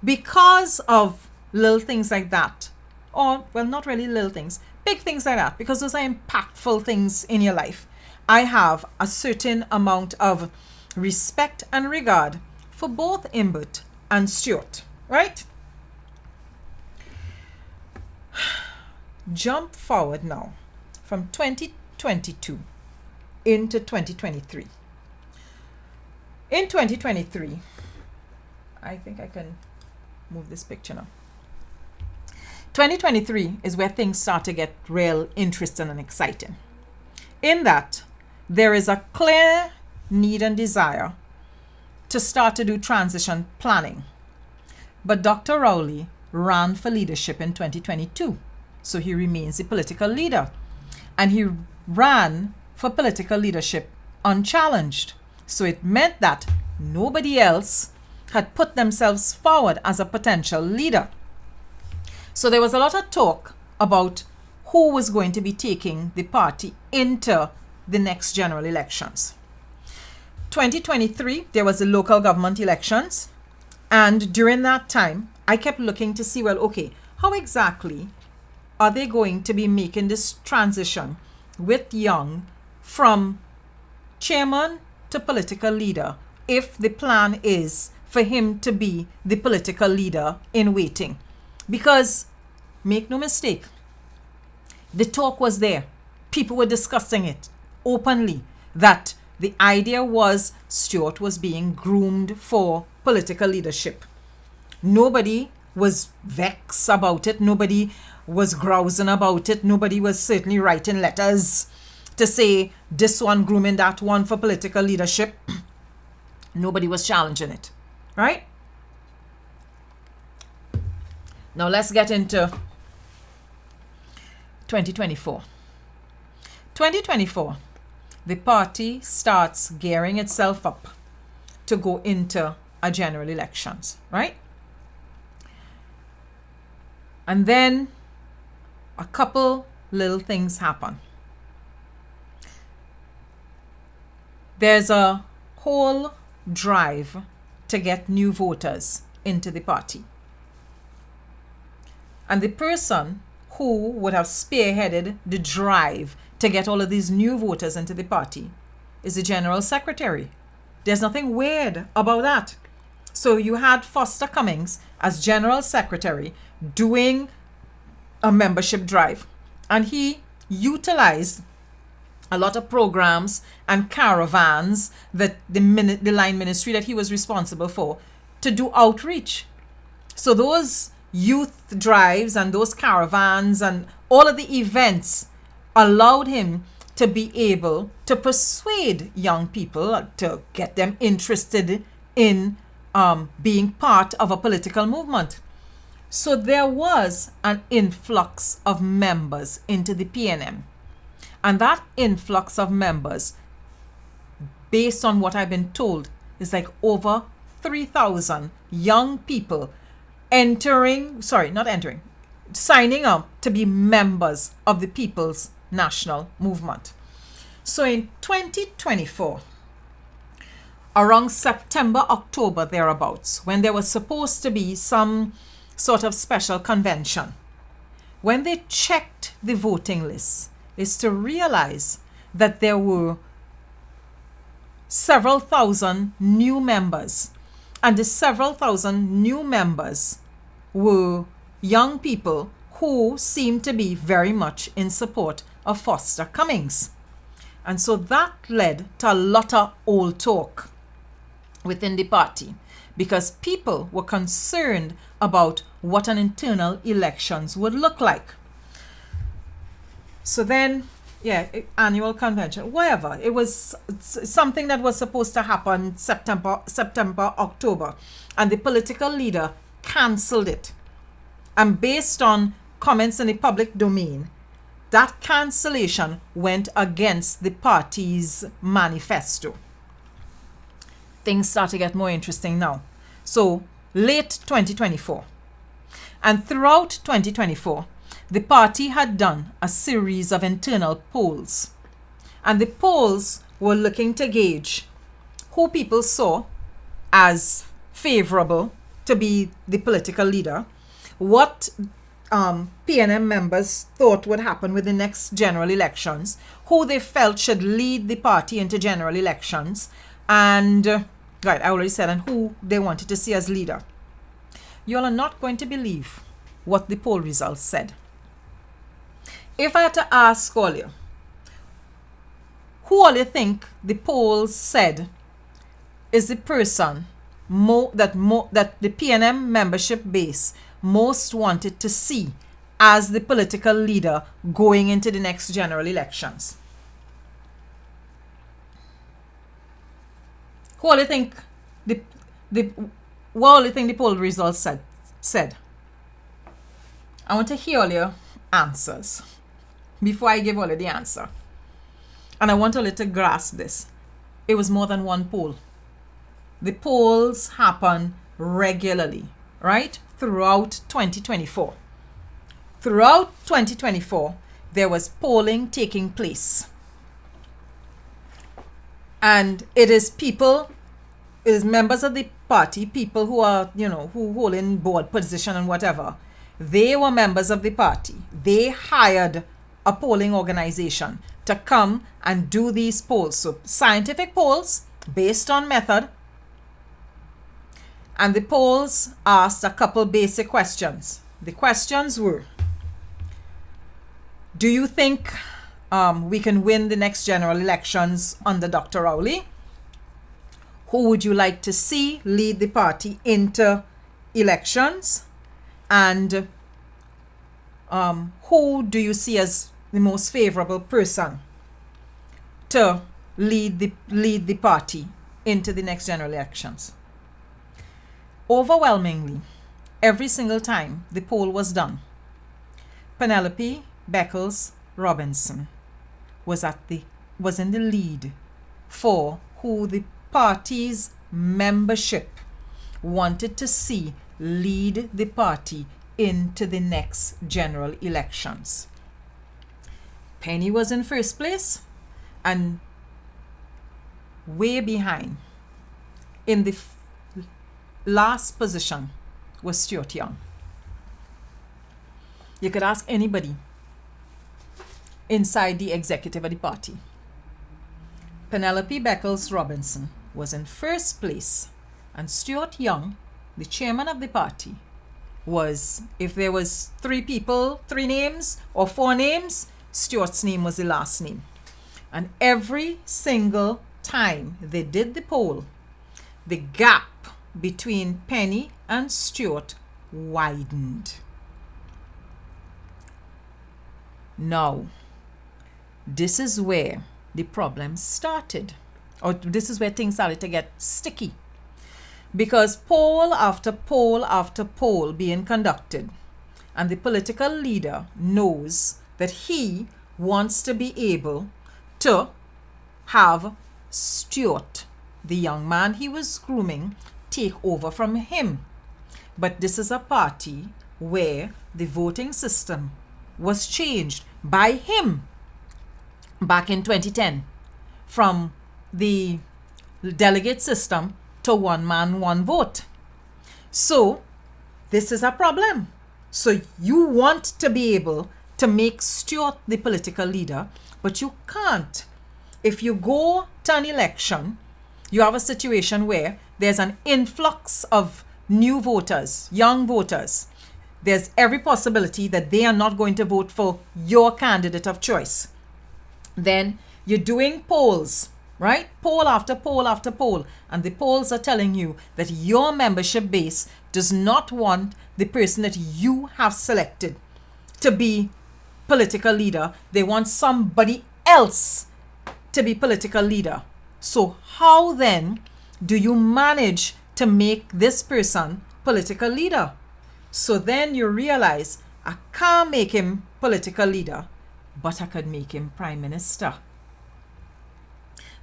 because of little things like that, or, well, not really little things, big things like that, because those are impactful things in your life, I have a certain amount of respect and regard for both Imbert and Stuart, right? Jump forward now from 2022 into 2023. In 2023, I think I can move this picture now. 2023 is where things start to get real interesting and exciting. In that, there is a clear need and desire to start to do transition planning. But Dr. Rowley ran for leadership in 2022, so he remains a political leader. And he ran for political leadership unchallenged. So it meant that nobody else had put themselves forward as a potential leader. So there was a lot of talk about who was going to be taking the party into the next general elections. 2023, there was the local government elections. And during that time, I kept looking to see, well, okay, how exactly are they going to be making this transition with Young from chairman to political leader if the plan is for him to be the political leader in waiting? Because, make no mistake, the talk was there. People were discussing it openly, that the idea was Stuart was being groomed for political leadership. Nobody was vexed about it. Nobody was grousing about it. Nobody was certainly writing letters to say this one grooming that one for political leadership. Nobody was challenging it. right? Now let's get into 2024. 2024, the party starts gearing itself up to go into a general elections, right? And then a couple little things happen. There's a whole drive to get new voters into the party. And the person who would have spearheaded the drive to get all of these new voters into the party is the general secretary. There's nothing weird about that. So you had Foster Cummings as general secretary doing a membership drive, and he utilized a lot of programs and caravans that the line ministry that he was responsible for to do outreach. So those youth drives and those caravans and all of the events allowed him to be able to persuade young people, to get them interested in being part of a political movement. So there was an influx of members into the PNM. And that influx of members, based on what I've been told, is like over 3,000 young people signing up to be members of the People's National Movement. So in 2024, around September, October, thereabouts, when there was supposed to be some sort of special convention, when they checked the voting list, is to realize that there were several thousand new members. And the several thousand new members were young people who seemed to be very much in support of Foster Cummings. And so that led to a lot of old talk within the party, because people were concerned about what an internal elections would look like. So then, annual convention, whatever. It was something that was supposed to happen September, October. And the political leader cancelled it. And based on comments in the public domain, that cancellation went against the party's manifesto. Things start to get more interesting now. So, late 2024. And throughout 2024, the party had done a series of internal polls. And the polls were looking to gauge who people saw as favorable to be the political leader, what PNM members thought would happen with the next general elections, who they felt should lead the party into general elections, and, I already said, and who they wanted to see as leader. You all are not going to believe what the poll results said. If I had to ask all you, who all you think the polls said is the person that the PNM membership base most wanted to see as the political leader going into the next general elections? Who all you think what all you think the poll results said? I want to hear all your answers before I give all of the answer. And I want all of you to grasp this. It was more than one poll. The polls happen regularly, right? Throughout 2024. Throughout 2024, there was polling taking place. And it is members of the party, people who are, who hold in board position and whatever. They were members of the party. They hired a polling organization to come and do these polls. So scientific polls based on method. And the polls asked a couple basic questions. The questions were, do you think we can win the next general elections under Dr. Rowley? Who would you like to see lead the party into elections? And who do you see as the most favorable person to lead the party into the next general elections? Overwhelmingly, every single time the poll was done, Penelope Beckles Robinson was in the lead for who the party's membership wanted to see lead the party into the next general elections. Penny was in first place, and way behind in the last position was Stuart Young. You could ask anybody inside the executive of the party. Penelope Beckles Robinson was in first place, and Stuart Young, the chairman of the party, was, if there was 3 people, 3 names or 4 names, Stuart's name was the last name. And every single time they did the poll, the gap between Penny and Stuart widened. Now, this is where the problem started, or this is where things started to get sticky, because poll after poll after poll being conducted, and the political leader knows that he wants to be able to have Stuart, the young man he was grooming, take over from him. But this is a party where the voting system was changed by him back in 2010 from the delegate system to one man, one vote. So this is a problem. So you want to be able to make Stuart the political leader, but you can't. If you go to an election, you have a situation where there's an influx of new voters, young voters. There's every possibility that they are not going to vote for your candidate of choice. Then you're doing polls, right? Poll after poll after poll. And the polls are telling you that your membership base does not want the person that you have selected to be political leader. They want somebody else to be political leader. So how then do you manage to make this person political leader? So then you realize, I can't make him political leader, but I could make him prime minister.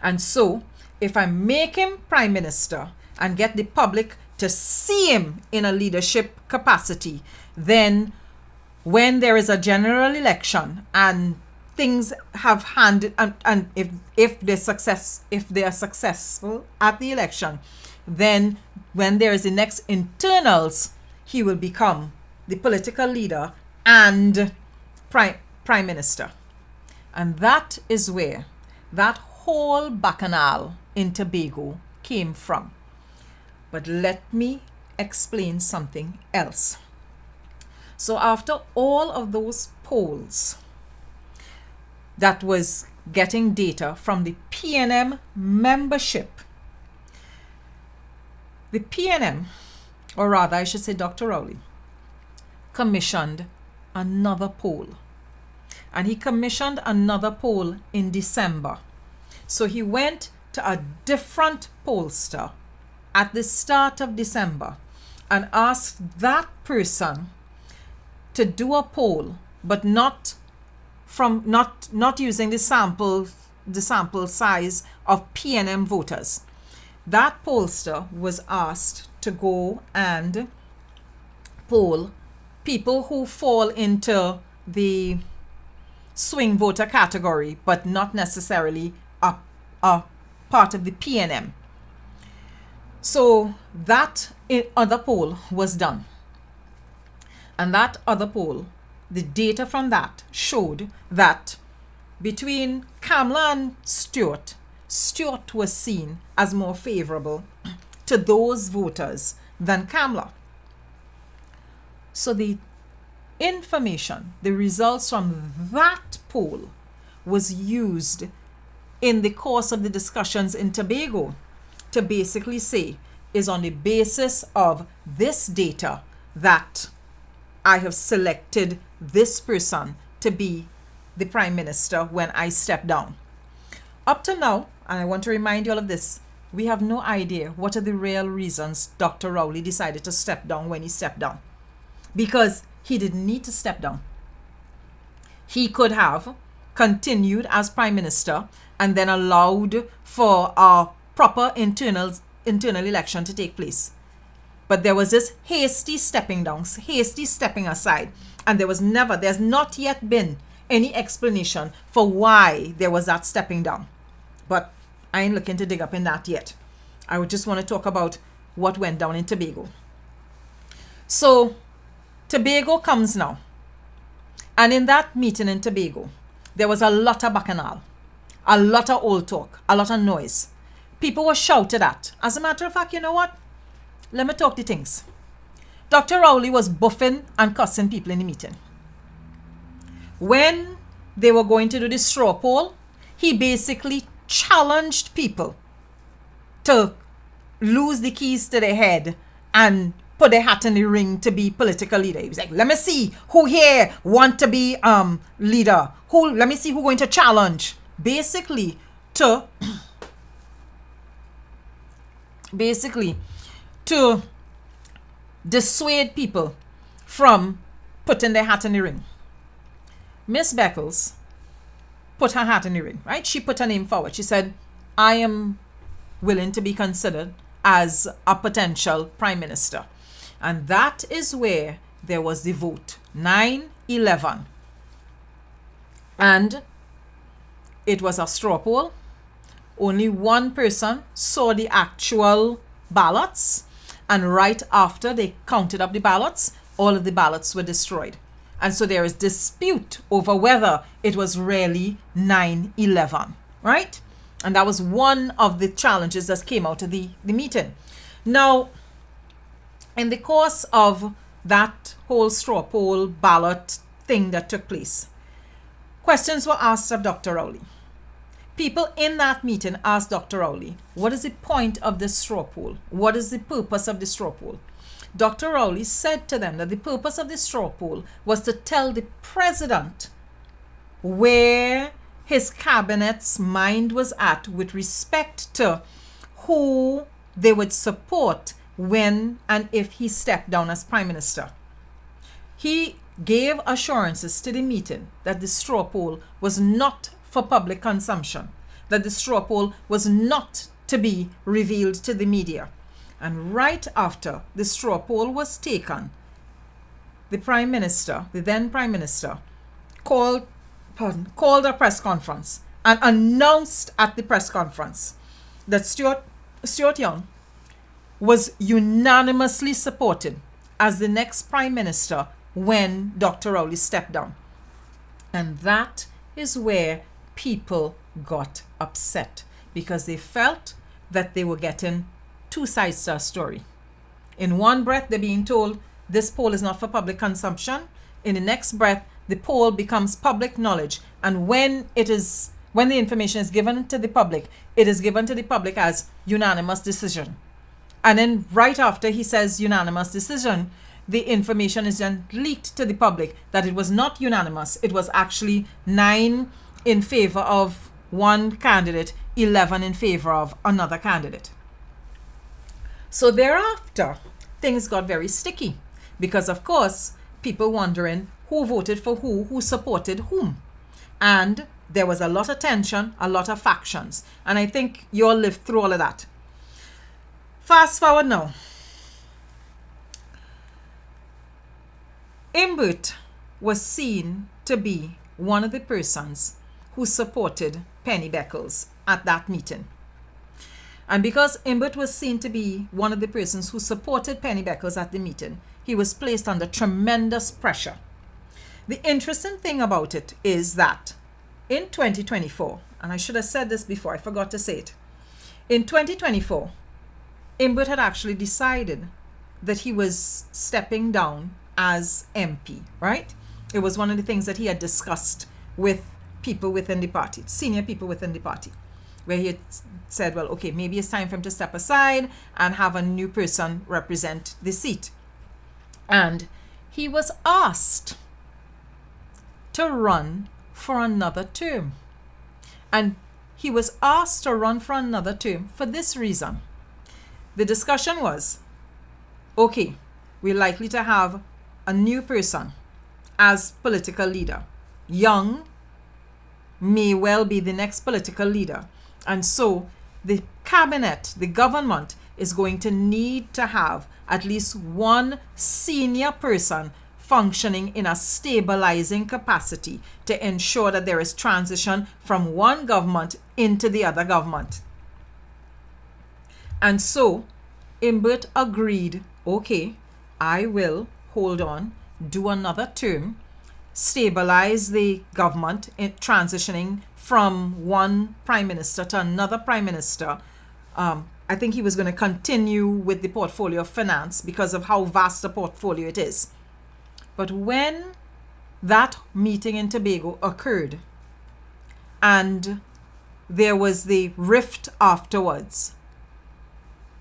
And so if I make him prime minister and get the public to see him in a leadership capacity, then when there is a general election and things have handed, and if they are successful at the election, then when there is the next internals, he will become the political leader and prime minister. And that is where that whole bacchanal in Tobago came from. But let me explain something else. So after all of those polls that was getting data from the PNM membership, the PNM, or rather I should say Dr. Rowley, commissioned another poll. And he commissioned another poll in December. So he went to a different pollster at the start of December and asked that person to do a poll, but not using the sample size of PNM voters. That pollster was asked to go and poll people who fall into the swing voter category, but not necessarily a part of the PNM. So that other poll was done. And that other poll, the data from that showed that between Kamla and Stuart was seen as more favorable to those voters than Kamla. So the information, the results from that poll was used in the course of the discussions in Tobago to basically say, is on the basis of this data that I have selected this person to be the prime minister when I step down. Up to now, and I want to remind you all of this, we have no idea what are the real reasons Dr. Rowley decided to step down when he stepped down. Because he didn't need to step down. He could have continued as Prime Minister and then allowed for a proper internal election to take place. But there was this hasty stepping down, hasty stepping aside. And there's not yet been any explanation for why there was that stepping down. But I ain't looking to dig up in that yet. I would just want to talk about what went down in Tobago. So, Tobago comes now. And in that meeting in Tobago, there was a lot of bacchanal, a lot of old talk, a lot of noise. People were shouted at. As a matter of fact, you know what? Let me talk the things. Dr. Rowley was buffing and cussing people in the meeting. When they were going to do the straw poll, he basically challenged people to lose the keys to their head and put their hat in the ring to be political leader. He was like, let me see who here want to be leader. Let me see who going to challenge. Basically to dissuade people from putting their hat in the ring. Miss Beckles put her hat in the ring, right? She put her name forward. She said, I am willing to be considered as a potential Prime Minister. And that is where there was the vote, 9-11. And it was a straw poll. Only one person saw the actual ballots. And right after they counted up the ballots, all of the ballots were destroyed. And so there is dispute over whether it was really 9-11, right? And that was one of the challenges that came out of the meeting. Now, in the course of that whole straw poll ballot thing that took place, questions were asked of Dr. Rowley. People in that meeting asked Dr. Rowley, what is the point of this straw poll? What is the purpose of the straw poll? Dr. Rowley said to them that the purpose of the straw poll was to tell the president where his cabinet's mind was at with respect to who they would support when and if he stepped down as Prime Minister. He gave assurances to the meeting that the straw poll was not for public consumption, that the straw poll was not to be revealed to the media. And right after the straw poll was taken, the Prime Minister, the then Prime Minister, called a press conference and announced at the press conference that Stuart Young was unanimously supported as the next Prime Minister when Dr. Rowley stepped down. And that is where people got upset because they felt that they were getting two sides to a story. In one breath, they're being told this poll is not for public consumption. In the next breath, the poll becomes public knowledge. And when the information is given to the public, it is given to the public as unanimous decision. And then right after he says unanimous decision, the information is then leaked to the public that it was not unanimous. It was actually 9 in favor of one candidate, 11 in favor of another candidate. So thereafter, things got very sticky because, of course, people wondering who voted for who supported whom. And there was a lot of tension, a lot of factions. And I think you all lived through all of that. Fast forward now. Imbert was seen to be one of the persons who supported Penny Beckles at that meeting. And because Imbert was seen to be one of the persons who supported Penny Beckles at the meeting, he was placed under tremendous pressure. The interesting thing about it is that in 2024, and I should have said this before, I forgot to say it. In 2024, Imbert had actually decided that he was stepping down as MP, right? It was one of the things that he had discussed with people within the party, senior people within the party, where he had said, well, okay, maybe it's time for him to step aside and have a new person represent the seat. And he was asked to run for another term. And he was asked to run for another term for this reason. The discussion was, okay, we're likely to have a new person as political leader. Young may well be the next political leader. And so the cabinet, the government, is going to need to have at least one senior person functioning in a stabilizing capacity to ensure that there is transition from one government into the other government. And so Imbert agreed, okay, I will hold on, do another term, stabilize the government in transitioning from one prime minister to another prime minister. I think he was going to continue with the portfolio of finance because of how vast a portfolio it is. But when that meeting in Tobago occurred and there was the rift afterwards,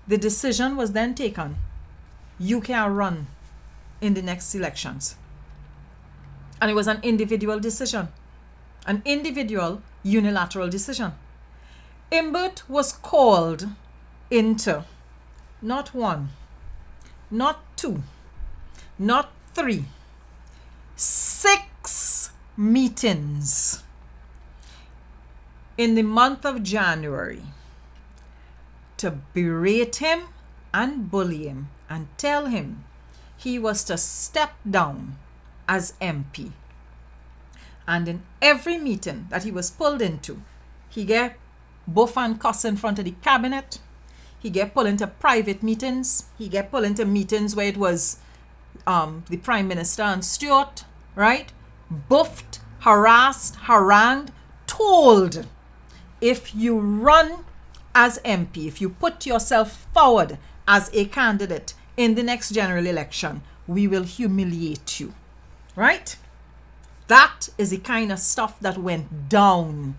the decision was then taken. You can't run in the next elections. And it was an individual decision, an individual unilateral decision. Imbert was called into not one, not two, not three, 6 meetings in the month of January to berate him and bully him and tell him he was to step down as MP. And in every meeting that he was pulled into, he get buff and cuss in front of the cabinet. He get pulled into private meetings. He get pulled into meetings where it was the Prime Minister and Stuart, right? Buffed, harassed, harangued, told, if you run as MP, if you put yourself forward as a candidate in the next general election, we will humiliate you, right? That is the kind of stuff that went down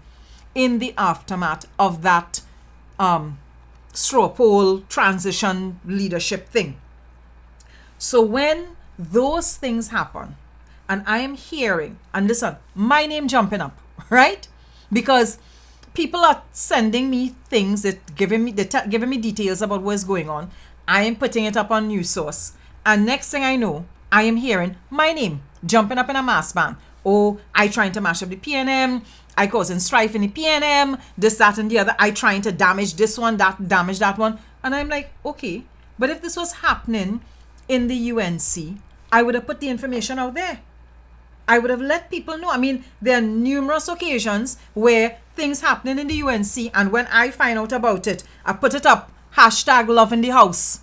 in the aftermath of that straw poll transition leadership thing. So when those things happen, and I am hearing, and listen, my name jumping up, right? Because people are sending me things that giving me details about what's going on. I am putting it up on News Source, and next thing I know, I am hearing my name jumping up in a mass ban. Oh, I trying to mash up the PNM. I causing strife in the PNM. This, that, and the other. I trying to damage this one, that, damage that one. And I'm like, okay, but if this was happening in the UNC, I would have put the information out there. I would have let people know. I mean, there are numerous occasions where things happening in the UNC, and when I find out about it, I put it up, #love in the house.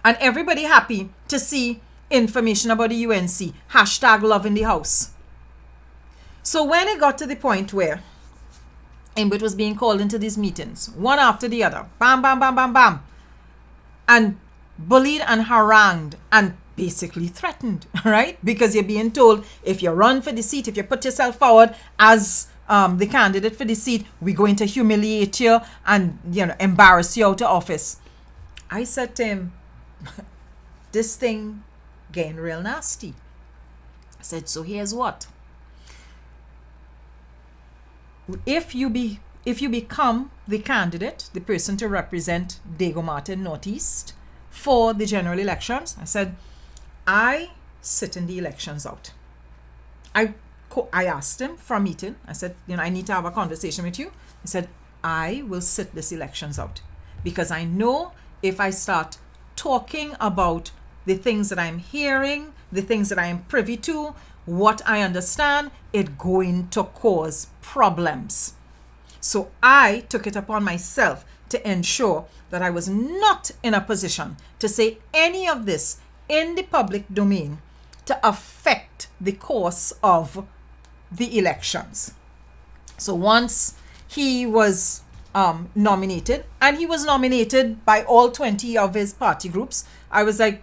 And everybody happy to see information about the UNC, #love in the house. So when it got to the point where Imbert was being called into these meetings, one after the other, bam, bam, bam, bam, bam, and bullied and harangued and basically threatened, right? Because you're being told, if you run for the seat, if you put yourself forward as the candidate for the seat, we're going to humiliate you and, embarrass you out of office. I said to him, this thing getting real nasty. I said, so here's what. If you become the candidate, the person to represent Dago Martin Northeast for the general elections, I said, I sit in the elections out. I asked him for a meeting. I said, I need to have a conversation with you. He said, I will sit this elections out because I know if I start talking about the things that I'm hearing, the things that I am privy to, what I understand, it's going to cause problems. So I took it upon myself to ensure that I was not in a position to say any of this in the public domain to affect the course of the elections. So once he was nominated, and he was nominated by all 20 of his party groups, I was like,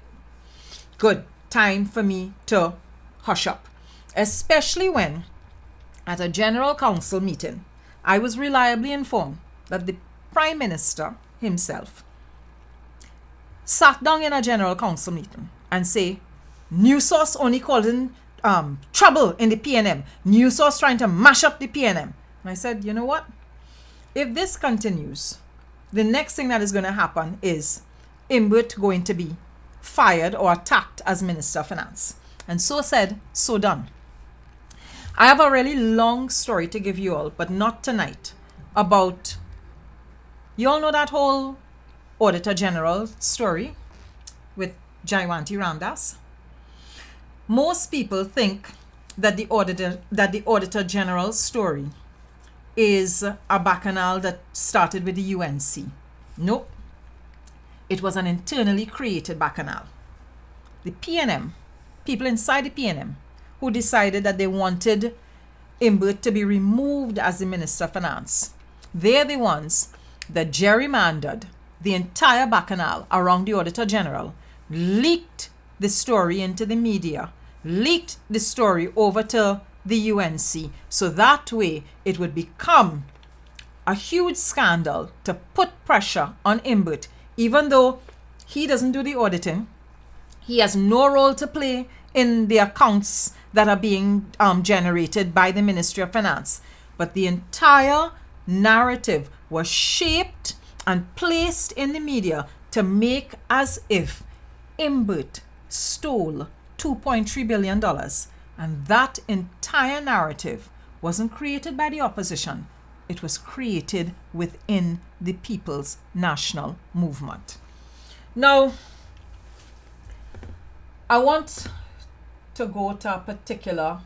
good, time for me to hush up. Especially when, at a general council meeting, I was reliably informed that the Prime Minister himself sat down in a general council meeting and say, News Source only causing trouble in the PNM. News Source trying to mash up the PNM. And I said, you know what? if this continues, the next thing that is going to happen is Imbert going to be fired or attacked as Minister of Finance. And so said, so done. I have a really long story to give you all, but not tonight, about, you all know that whole Auditor General story with Jaiwanti Ramdas. Most people think that the Auditor General story is a bacchanal that started with the UNC. Nope. It was an internally created bacchanal. The PNM, people inside the PNM, who decided that they wanted Imbert to be removed as the Minister of Finance. They're the ones that gerrymandered the entire bacchanal around the Auditor General, leaked the story into the media, leaked the story over to the UNC, so that way it would become a huge scandal to put pressure on Imbert, even though he doesn't do the auditing. He has no role to play in the accounts that are being generated by the Ministry of Finance. But the entire narrative was shaped and placed in the media to make as if Imbert stole $2.3 billion. And that entire narrative wasn't created by the opposition. It was created within the People's National Movement. Now, I want to go to a particular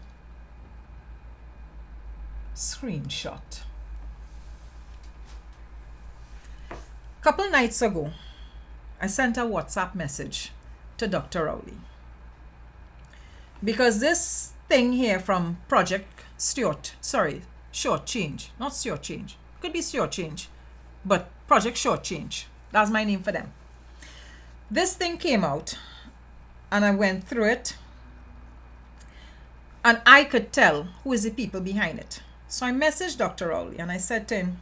screenshot. A couple nights ago, I sent a WhatsApp message to Dr. Rowley, because this thing here from Project Shortchange, not Stuart Change, could be Stuart Change, but Project Shortchange, that's my name for them. This thing came out and I went through it, and I could tell who is the people behind it. So I messaged Dr. Rowley and I said to him,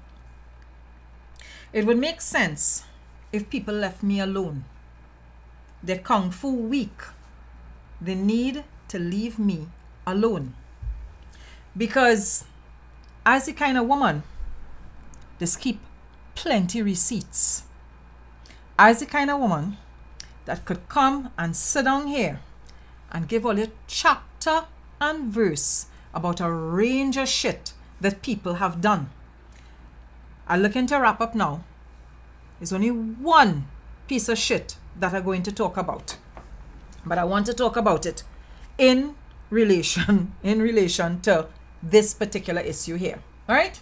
it would make sense if people left me alone. They're kung fu weak. They need to leave me alone. Because as the kind of woman, just keep plenty receipts. As the kind of woman that could come and sit down here and give all your chapter and verse about a range of shit that people have done. I'm looking to wrap up now. There's only one piece of shit that I'm going to talk about. But I want to talk about it in relation to this particular issue here. All right?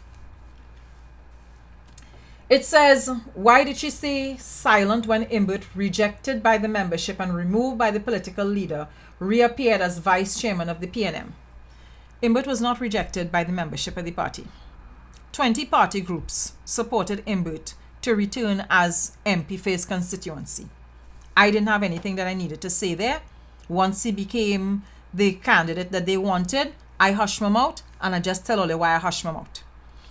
It says, why did she stay silent when Imbert, rejected by the membership and removed by the political leader, reappeared as vice chairman of the PNM? Imbert was not rejected by the membership of the party. 20 party groups supported Imbert to return as MP for his constituency. I didn't have anything that I needed to say there. Once he became the candidate that they wanted, I hushed my mouth, and I just tell you why I hushed my mouth.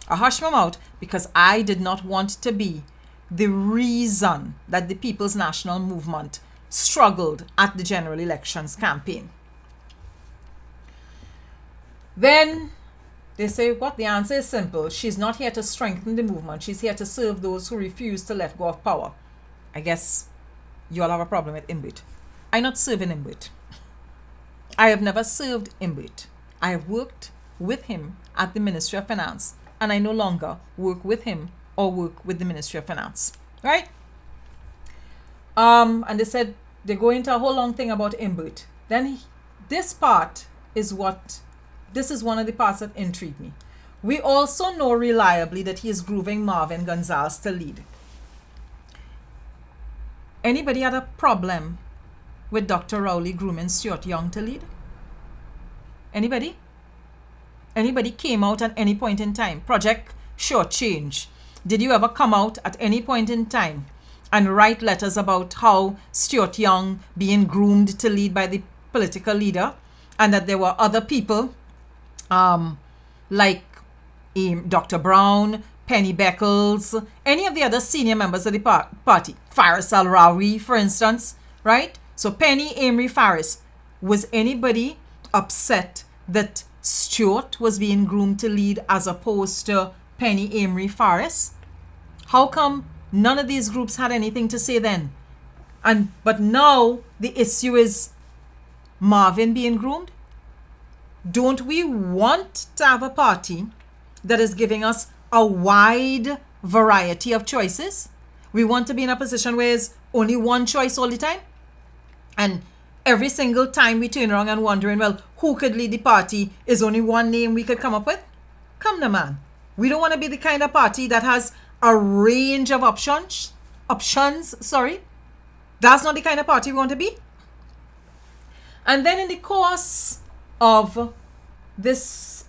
I hushed my mouth because I did not want to be the reason that the People's National Movement struggled at the general elections campaign. Then they say, what? The answer is simple. She's not here to strengthen the movement. She's here to serve those who refuse to let go of power. I guess you all have a problem with Imbert. I'm not serving Imbert. I have never served Imbert. I have worked with him at the Ministry of Finance, and I no longer work with him or work with the Ministry of Finance. Right? And they said they go into a whole long thing about Imbert. Then this is one of the parts that intrigued me. We also know reliably that he is grooving Marvin Gonzalez to lead. Anybody had a problem with Dr. Rowley grooming Stuart Young to lead? Anybody? Anybody came out at any point in time? Project Shortchange. Did you ever come out at any point in time and write letters about how Stuart Young being groomed to lead by the political leader, and that there were other people like Dr. Brown, Penny Beckles, any of the other senior members of the party, Faris Al-Rawi, for instance, right? So Penny, Amory, Faris, was anybody upset that Stuart was being groomed to lead as opposed to Penny, Amory, Faris? How come none of these groups had anything to say then? But now the issue is Marvin being groomed? Don't we want to have a party that is giving us a wide variety of choices? We want to be in a position where it's only one choice all the time? And every single time we turn around and wondering, well, who could lead the party is only one name we could come up with? Come now, man. We don't want to be the kind of party that has a range of options. That's not the kind of party we want to be. And then in the course of this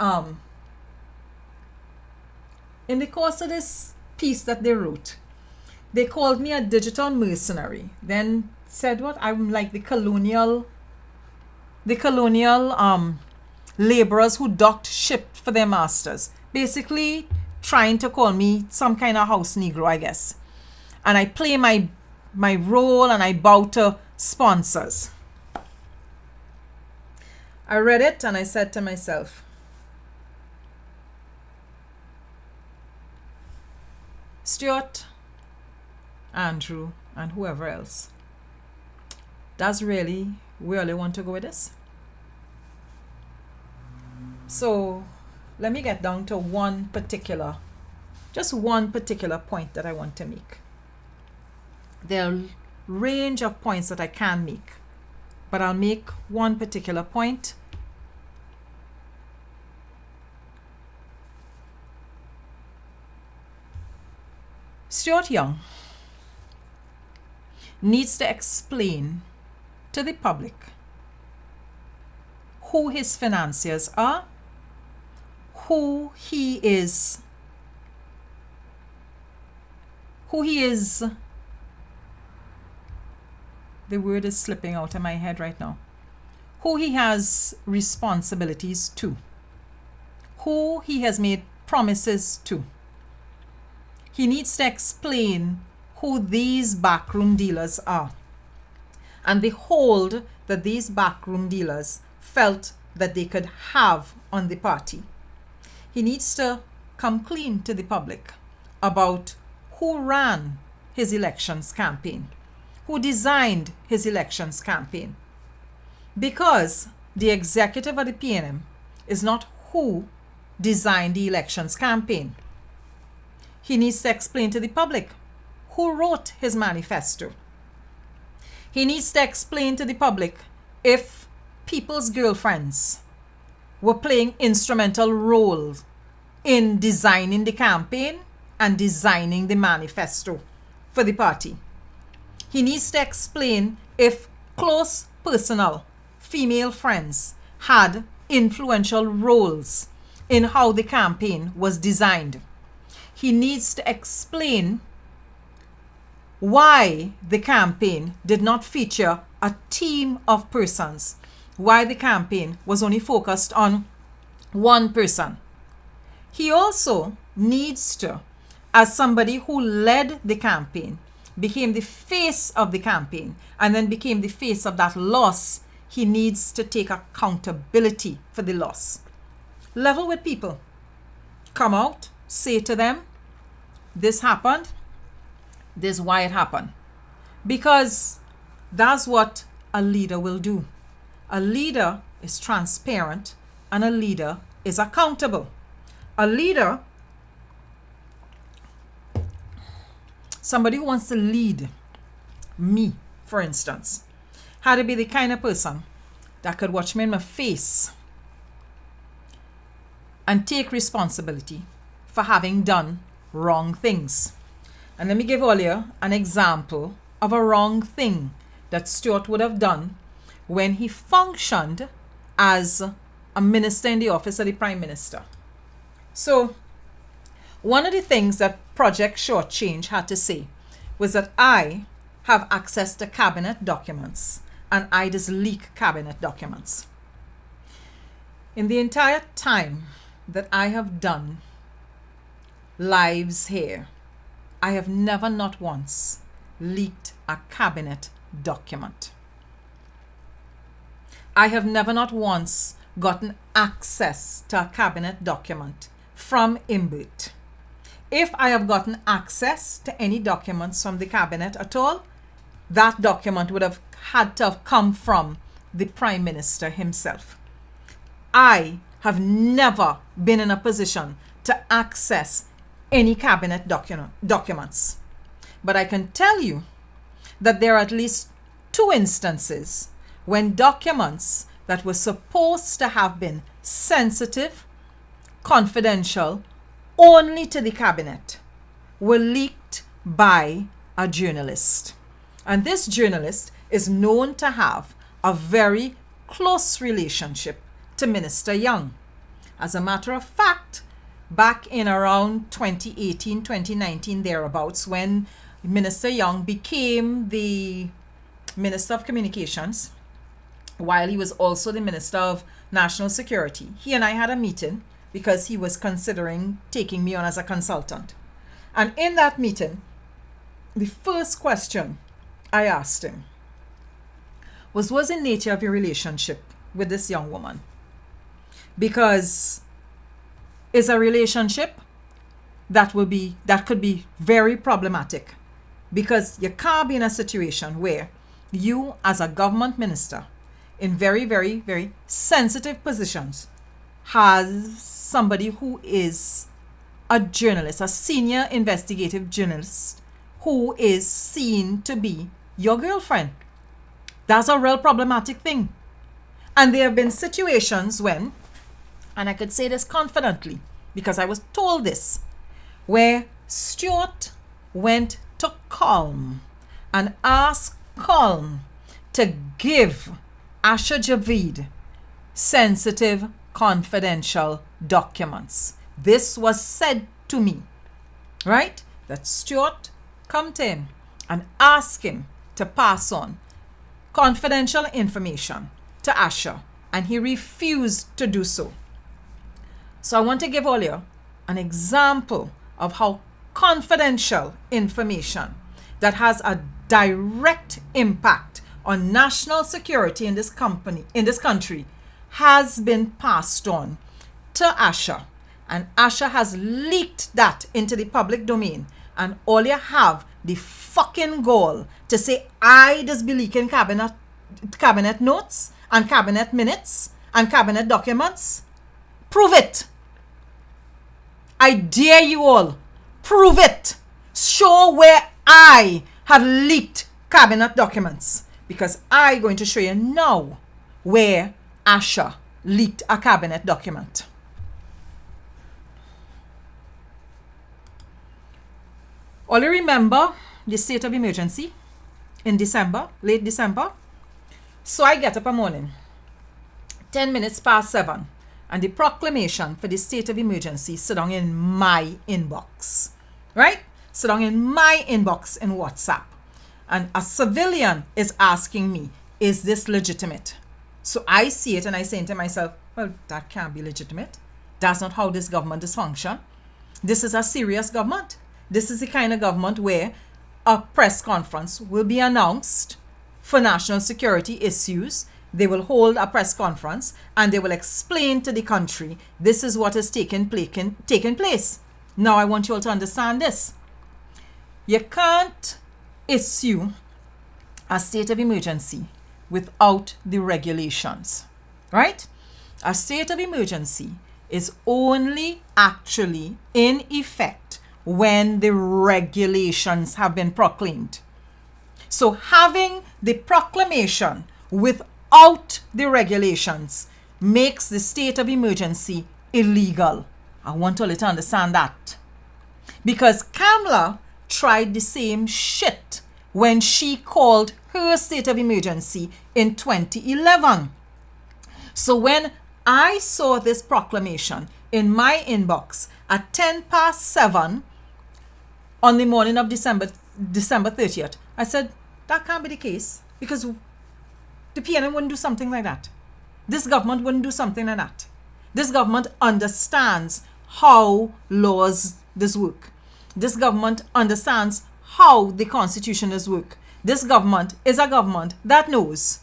piece that they wrote, they called me a digital mercenary. Then said what? I'm like the colonial laborers who docked ship for their masters. Basically trying to call me some kind of house negro, I guess. And I play my role and I bow to sponsors. I read it and I said to myself, Stuart, Andrew, and whoever else, does really want to go with this? So let me get down to one particular point that I want to make. There are a range of points that I can make, but I'll make one particular point. Stuart Young needs to explain to the public who his financiers are, who he is, the word is slipping out of my head right now, who he has responsibilities to, who he has made promises to. He needs to explain who these backroom dealers are and the hold that these backroom dealers felt that they could have on the party. He needs to come clean to the public about who ran his elections campaign, who designed his elections campaign. Because the executive of the PNM is not who designed the elections campaign. He needs to explain to the public who wrote his manifesto. He needs to explain to the public if people's girlfriends were playing instrumental roles in designing the campaign and designing the manifesto for the party. He needs to explain if close personal female friends had influential roles in how the campaign was designed. He needs to explain why the campaign did not feature a team of persons, why the campaign was only focused on one person. He also needs to, as somebody who led the campaign, became the face of the campaign, and then became the face of that loss, he needs to take accountability for the loss. Level with people. Come out, say to them, this happened, this is why it happened. Because that's what a leader will do. A leader is transparent and a leader is accountable. A leader, somebody who wants to lead me, for instance, had to be the kind of person that could watch me in my face and take responsibility for having done wrong things. And let me give all you an example of a wrong thing that Stuart would have done when he functioned as a minister in the office of the Prime Minister. So, one of the things that Project Shortchange had to say was that I have access to cabinet documents and I just leak cabinet documents. In the entire time that I have done lives here, I have never not once leaked a cabinet document. I have never not once gotten access to a cabinet document from Imbert. if I have gotten access to any documents from the cabinet at all, that document would have had to have come from the Prime Minister himself. I have never been in a position to access any cabinet documents. But I can tell you that there are at least 2 instances when documents that were supposed to have been sensitive, confidential, only to the cabinet, were leaked by a journalist. And this journalist is known to have a very close relationship to Minister Young. As a matter of fact, back in around 2018, 2019, thereabouts, when Minister Young became the Minister of Communications, while he was also the Minister of National Security, he and I had a meeting because he was considering taking me on as a consultant. And in that meeting, the first question I asked him was the nature of your relationship with this young woman? Because it's a relationship that could be very problematic, because you can't be in a situation where you, as a government minister in very, very, very sensitive positions, has somebody who is a journalist, a senior investigative journalist, who is seen to be your girlfriend. That's a real problematic thing. And there have been situations when, and I could say this confidently because I was told this, where Stuart went to Colm and asked Colm to give Asha Javid sensitive, confidential documents. This was said to me, right? That Stuart come to him and ask him to pass on confidential information to Asha, and he refused to do so. So I want to give all you an example of how confidential information that has a direct impact on national security in this country has been passed on to Asha, and Asha has leaked that into the public domain, and all you have the fucking goal to say I just be leaking cabinet notes and cabinet minutes and cabinet documents. Prove it. I dare you all. Prove it. Show where I have leaked cabinet documents, because I'm going to show you now where Asha leaked a cabinet document. All you remember the state of emergency in December, late December. So I get up a morning, 10 minutes past 7, and the proclamation for the state of emergency sit down in my inbox, right? Sit down in my inbox in WhatsApp. And a civilian is asking me, is this legitimate? So I see it and I say to myself, well, that can't be legitimate. That's not how this government is function. This is a serious government. This is the kind of government where a press conference will be announced for national security issues. They will hold a press conference and they will explain to the country, this is what is taking place. Now I want you all to understand this. You can't issue a state of emergency without the regulations, right? A state of emergency is only actually in effect when the regulations have been proclaimed. So having the proclamation without the regulations makes the state of emergency illegal. I want all you to understand that. Because Kamala tried the same shit when she called her state of emergency in 2011. So when I saw this proclamation in my inbox at 10 past 7 on the morning of December 30th, I said, that can't be the case, because the PNM wouldn't do something like that. This government wouldn't do something like that. This government understands how laws this work. This government understands how the constitution is work. This government is a government that knows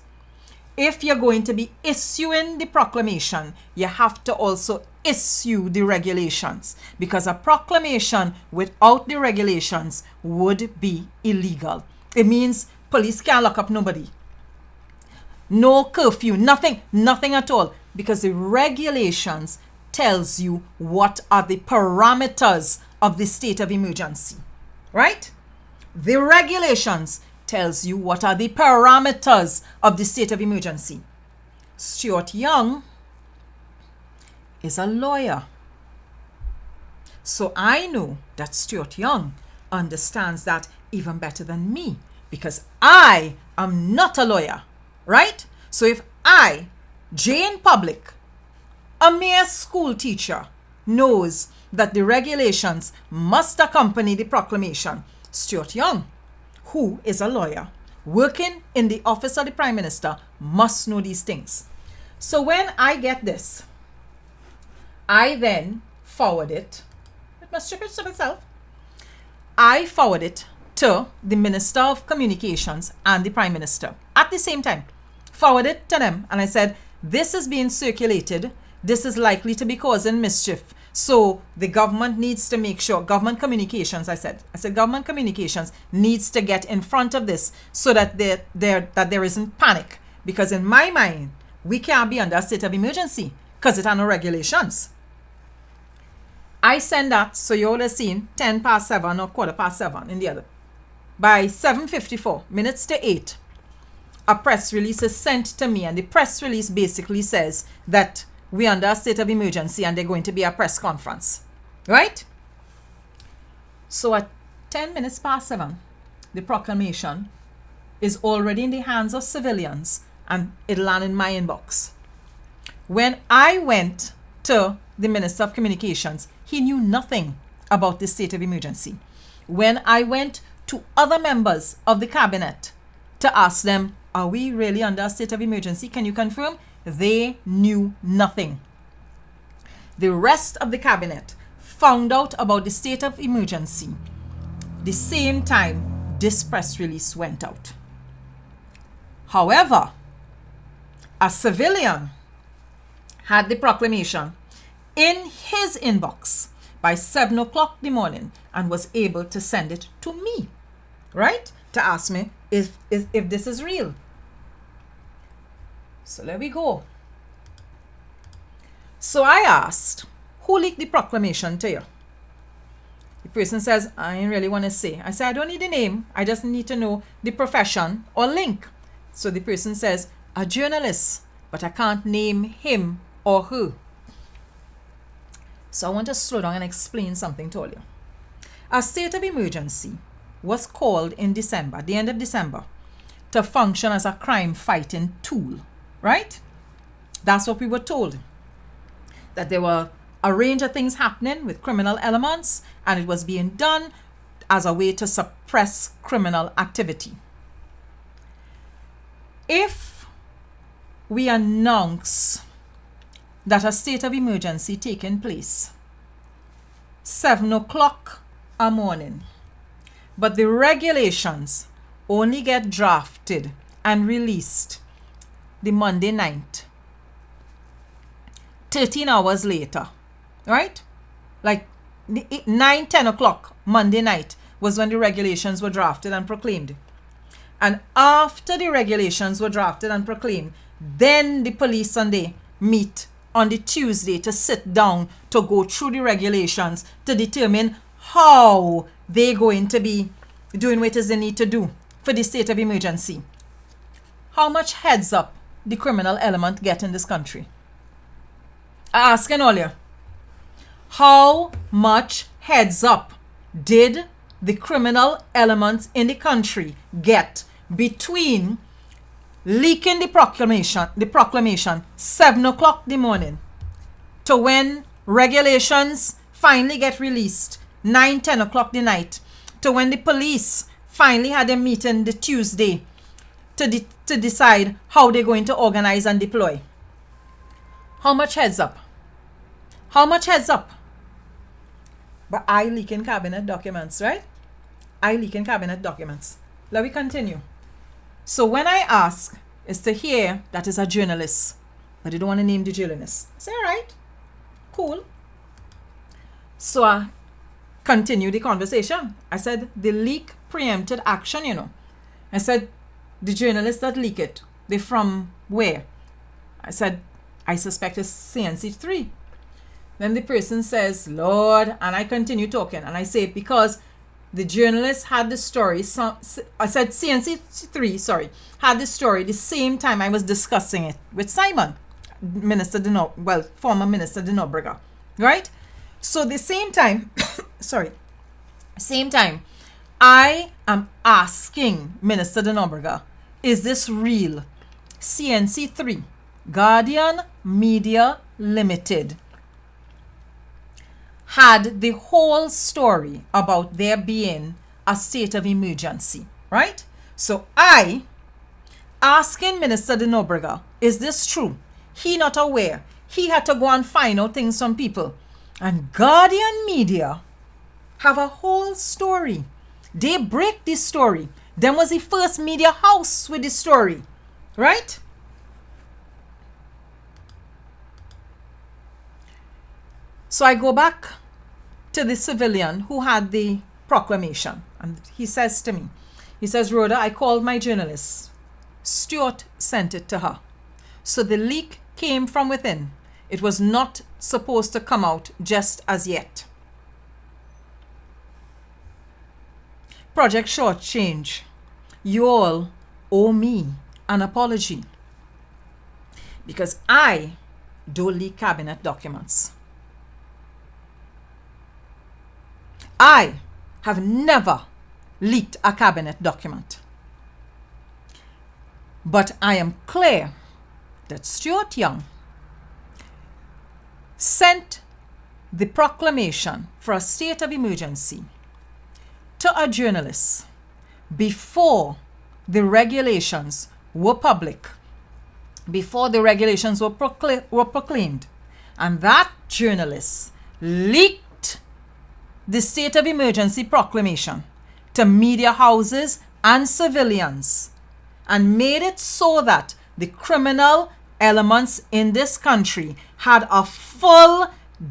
if you're going to be issuing the proclamation, you have to also issue the regulations, because a proclamation without the regulations would be illegal. It means police can't lock up nobody. No curfew, nothing at all, because the regulations tells you what are the parameters of the state of emergency, right? The regulations tells you what are the parameters of the state of emergency. Stuart Young is a lawyer. So I know that Stuart Young understands that even better than me, because I am not a lawyer, right? So if I, Jane Public, a mere school teacher, knows that the regulations must accompany the proclamation, Stuart Young, who is a lawyer working in the office of the Prime Minister, must know these things. So when I get this, I then forward it. It must strip it to itself. I forward it to the Minister of Communications and the Prime Minister at the same time. Forward it to them, and I said, this is being circulated. This is likely to be causing mischief. So the government needs to make sure, government communications, I said government communications needs to get in front of this so that there isn't panic. Because in my mind, we can't be under a state of emergency because it are no regulations. I send that, so you all have seen 10 past 7 or quarter past 7 in the other. By 7:54, minutes to 8, a press release is sent to me, and the press release basically says that we're under a state of emergency and there's going to be a press conference, right? So at 10 minutes past 7, the proclamation is already in the hands of civilians and it landed in my inbox. When I went to the Minister of Communications, he knew nothing about the state of emergency. When I went to other members of the cabinet to ask them, are we really under a state of emergency? Can you confirm? They knew nothing. The rest of the cabinet found out about the state of emergency the same time this press release went out. However, a civilian had the proclamation in his inbox by 7 o'clock in the morning and was able to send it to me, right? To ask me if this is real. So there we go. So I asked, who leaked the proclamation to you? The person says, I ain't really want to say. I said, I don't need the name. I just need to know the profession or link. So the person says, a journalist, but I can't name him or her. So I want to slow down and explain something to you. A state of emergency was called in December, the end of December, to function as a crime-fighting tool, right? That's what we were told. That there were a range of things happening with criminal elements, and it was being done as a way to suppress criminal activity. If we announce that a state of emergency taking place 7 o'clock a morning, but the regulations only get drafted and released the Monday night, 13 hours later, right? Like 9-10 o'clock Monday night was when the regulations were drafted and proclaimed. And after the regulations were drafted and proclaimed, then the police Sunday meet on the Tuesday to sit down to go through the regulations to determine how they're going to be doing what it is they need to do for the state of emergency. How much heads up the criminal element get in this country? I asking all you, how much heads up did the criminal elements in the country get between leaking the proclamation 7 o'clock in the morning to when regulations finally get released 9-10 o'clock the night, to when the police finally had a meeting the Tuesday to decide how they're going to organize and deploy? How much heads up? How much heads up? But I leaking cabinet documents, right? I leaking cabinet documents. Let me continue. So when I ask is to hear that is a journalist, but they don't want to name the journalist. I say, all right, cool. So I continue the conversation. I said, the leak preempted action, you know. I said, the journalists that leak it, they from where? I said, I suspect it's CNC3. Then the person says, Lord, and I continue talking. And I say, because the journalist had the story, I said CNC3, sorry, had the story the same time I was discussing it with Simon, former Minister de Nobrega, right? So the same time, same time, I am asking Minister de Nobrega, is this real? CNC3, Guardian Media Limited, had the whole story about there being a state of emergency, right? So I asking Minister de Nobrega, is this true? He not aware. He had to go and find out things from people. And Guardian Media have a whole story. They break this story. Them was the first media house with this story, right? So I go back to the civilian who had the proclamation. And he says to me, he says, Rhoda, I called my journalist. Stuart sent it to her. So the leak came from within. It was not supposed to come out just as yet. Project Shortchange, you all owe me an apology. Because I don't leak cabinet documents. I have never leaked a cabinet document. But I am clear that Stuart Young sent the proclamation for a state of emergency to a journalist before the regulations were public, before the regulations were proclaimed. And that journalist leaked the state of emergency proclamation to media houses and civilians and made it so that the criminal elements in this country had a full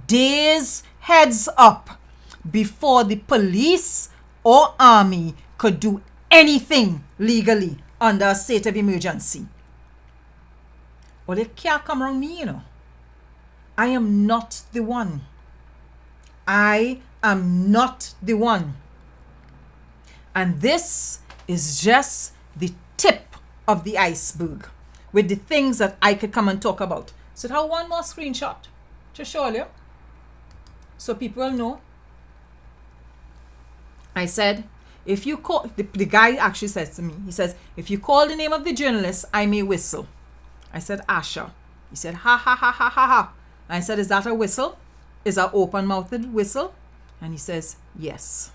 day's heads up before the police or army could do anything legally under a state of emergency. Well, they can't come around me, you know. I am not the one. I am not the one. And this is just the tip of the iceberg with the things that I could come and talk about. So I have one more screenshot to show you so people will know. I said, if you call, the guy actually says to me, he says, if you call the name of the journalist, I may whistle. I said, Asha. He said, ha, ha, ha, ha, ha, ha. I said, is that a whistle? Is that open-mouthed whistle? And he says, yes.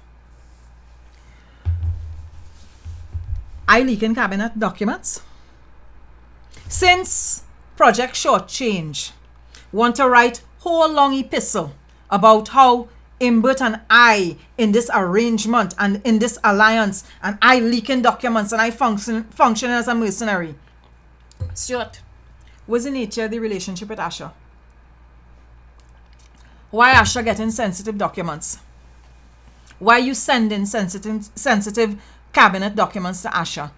I leak in cabinet documents. Since Project Shortchange want to write whole long epistle about how Imbert and I in this arrangement and in this alliance, and I leaking documents and I function as a mercenary. Stuart, what's the nature of the relationship with Asha? Why Asha getting sensitive documents? Why you sending sensitive cabinet documents to Asha?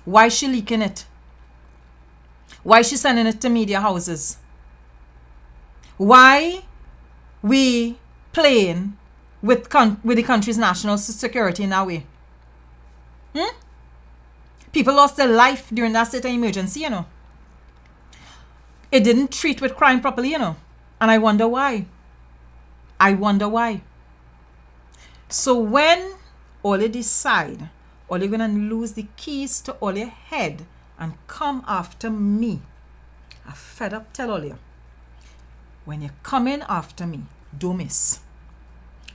Why she leaking it? Why she sending it to media houses? Why we playing with the country's national security in that way? People lost their life during that state of emergency, you know. It didn't treat with crime properly, you know. And I wonder why. I wonder why. So when all you decide, all you're going to lose the keys to all your head and come after me, I fed up tell all you. When you're coming after me, don't miss.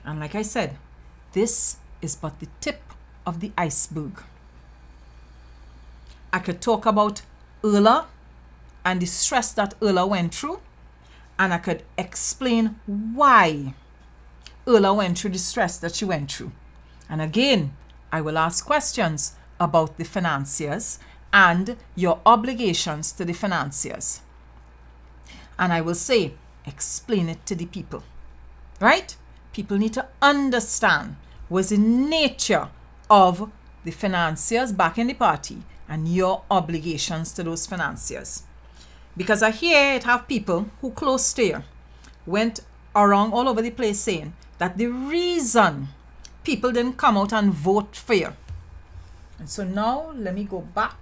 And like I said, this is but the tip of the iceberg. I could talk about Erla and the stress that Erla went through, and I could explain why Erla went through the stress that she went through. And again, I will ask questions about the financiers and your obligations to the financiers. And I will say, explain it to the people, right? People need to understand what's the nature of the financiers back in the party and your obligations to those financiers. Because I hear it have people who close to you went around all over the place saying that the reason people didn't come out and vote for you. And so now let me go back.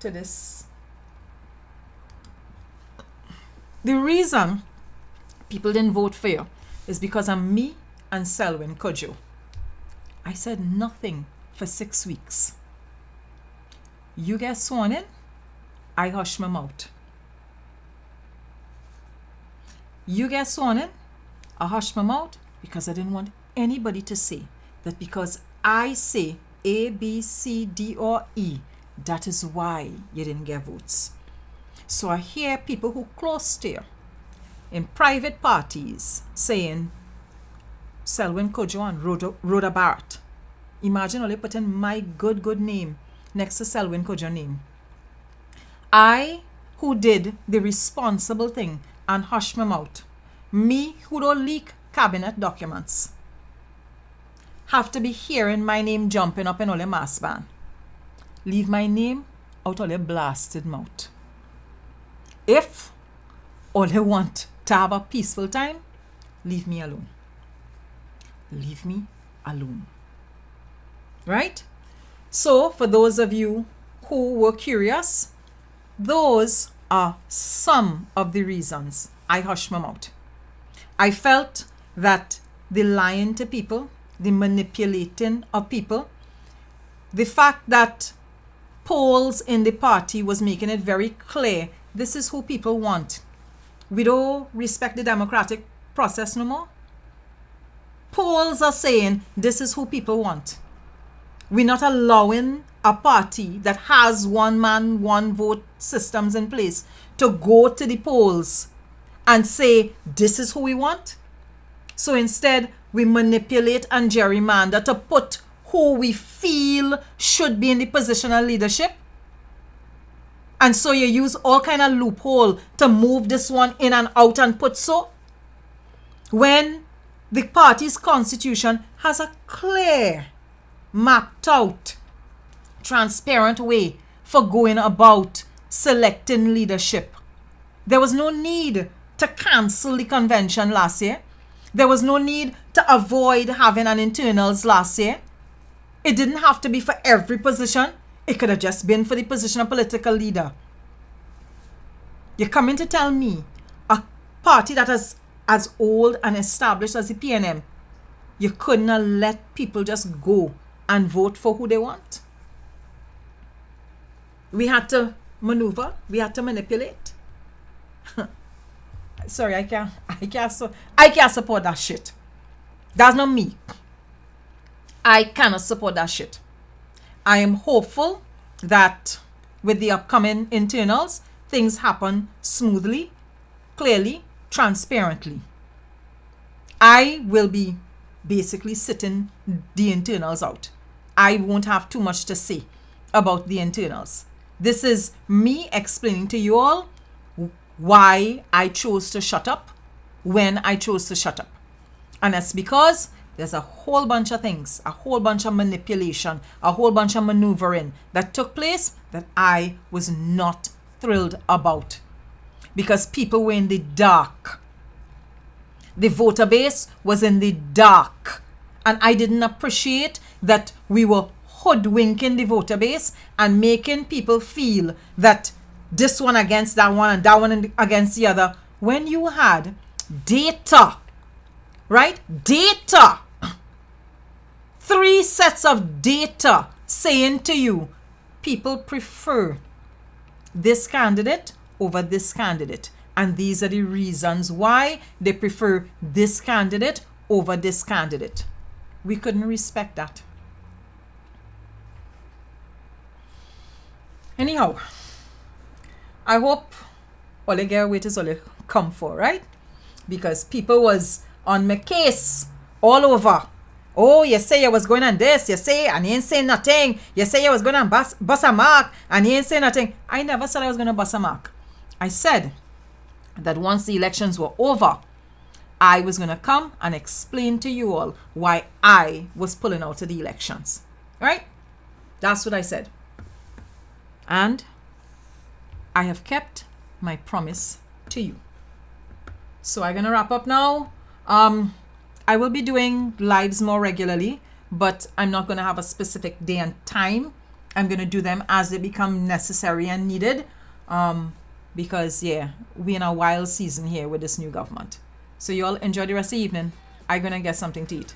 To this. The reason people didn't vote for you is because of me and Selwyn Kojo. I said nothing for 6 weeks. You get sworn in, I hush my mouth. You get sworn in, I hush my mouth because I didn't want anybody to say that because I say A, B, C, D, or E, that is why you didn't get votes. So I hear people who close to you in private parties saying Selwyn Kojo and Rhoda Barrett. Imagine only putting my good name next to Selwyn Kojo name. I, who did the responsible thing and hush my mouth, me who don't leak cabinet documents, have to be hearing my name jumping up in all the mass band. Leave my name out all your blasted mouth. If all you want to have a peaceful time, leave me alone. Leave me alone. Right? So, for those of you who were curious, those are some of the reasons I hushed my mouth. I felt that the lying to people, the manipulating of people, the fact that polls in the party was making it very clear this is who people want. We don't respect the democratic process no more. Polls are saying this is who people want. We're not allowing a party that has one man, one vote systems in place to go to the polls and say this is who we want. So instead, we manipulate and gerrymander to put who we feel should be in the position of leadership. And so you use all kind of loophole to move this one in and out and put so. When the party's constitution has a clear, mapped out, transparent way for going about selecting leadership. There was no need to cancel the convention last year. There was no need to avoid having an internals last year. It didn't have to be for every position. It could have just been for the position of political leader. You're coming to tell me a party that is as old and established as the PNM, you couldn't have let people just go and vote for who they want? We had to maneuver. We had to manipulate. Sorry, I can't support that shit. That's not me. I cannot support that shit. I am hopeful that with the upcoming internals, things happen smoothly, clearly, transparently. I will be basically sitting the internals out. I won't have too much to say about the internals. This is me explaining to you all why I chose to shut up when I chose to shut up. And that's because there's a whole bunch of things, a whole bunch of manipulation, a whole bunch of maneuvering that took place that I was not thrilled about. Because people were in the dark. The voter base was in the dark. And I didn't appreciate that we were hoodwinking the voter base and making people feel that this one against that one and that one against the other. When you had data, right? Data. 3 sets of data saying to you, people prefer this candidate over this candidate. And these are the reasons why they prefer this candidate over this candidate. We couldn't respect that. Anyhow, I hope all you get weight is all you come for, right? Because people was on my case all over Oh, you say you was going on this, you say, and you ain't saying nothing. You say you was going on bust a mark, and you ain't saying nothing. I never said I was going to bust a mark. I said that once the elections were over, I was going to come and explain to you all why I was pulling out of the elections. Right? That's what I said. And I have kept my promise to you. So I'm going to wrap up now. I will be doing lives more regularly, but I'm not going to have a specific day and time. I'm going to do them as they become necessary and needed. Because, yeah, we're in a wild season here with this new government. So you all enjoy the rest of the evening. I'm going to get something to eat.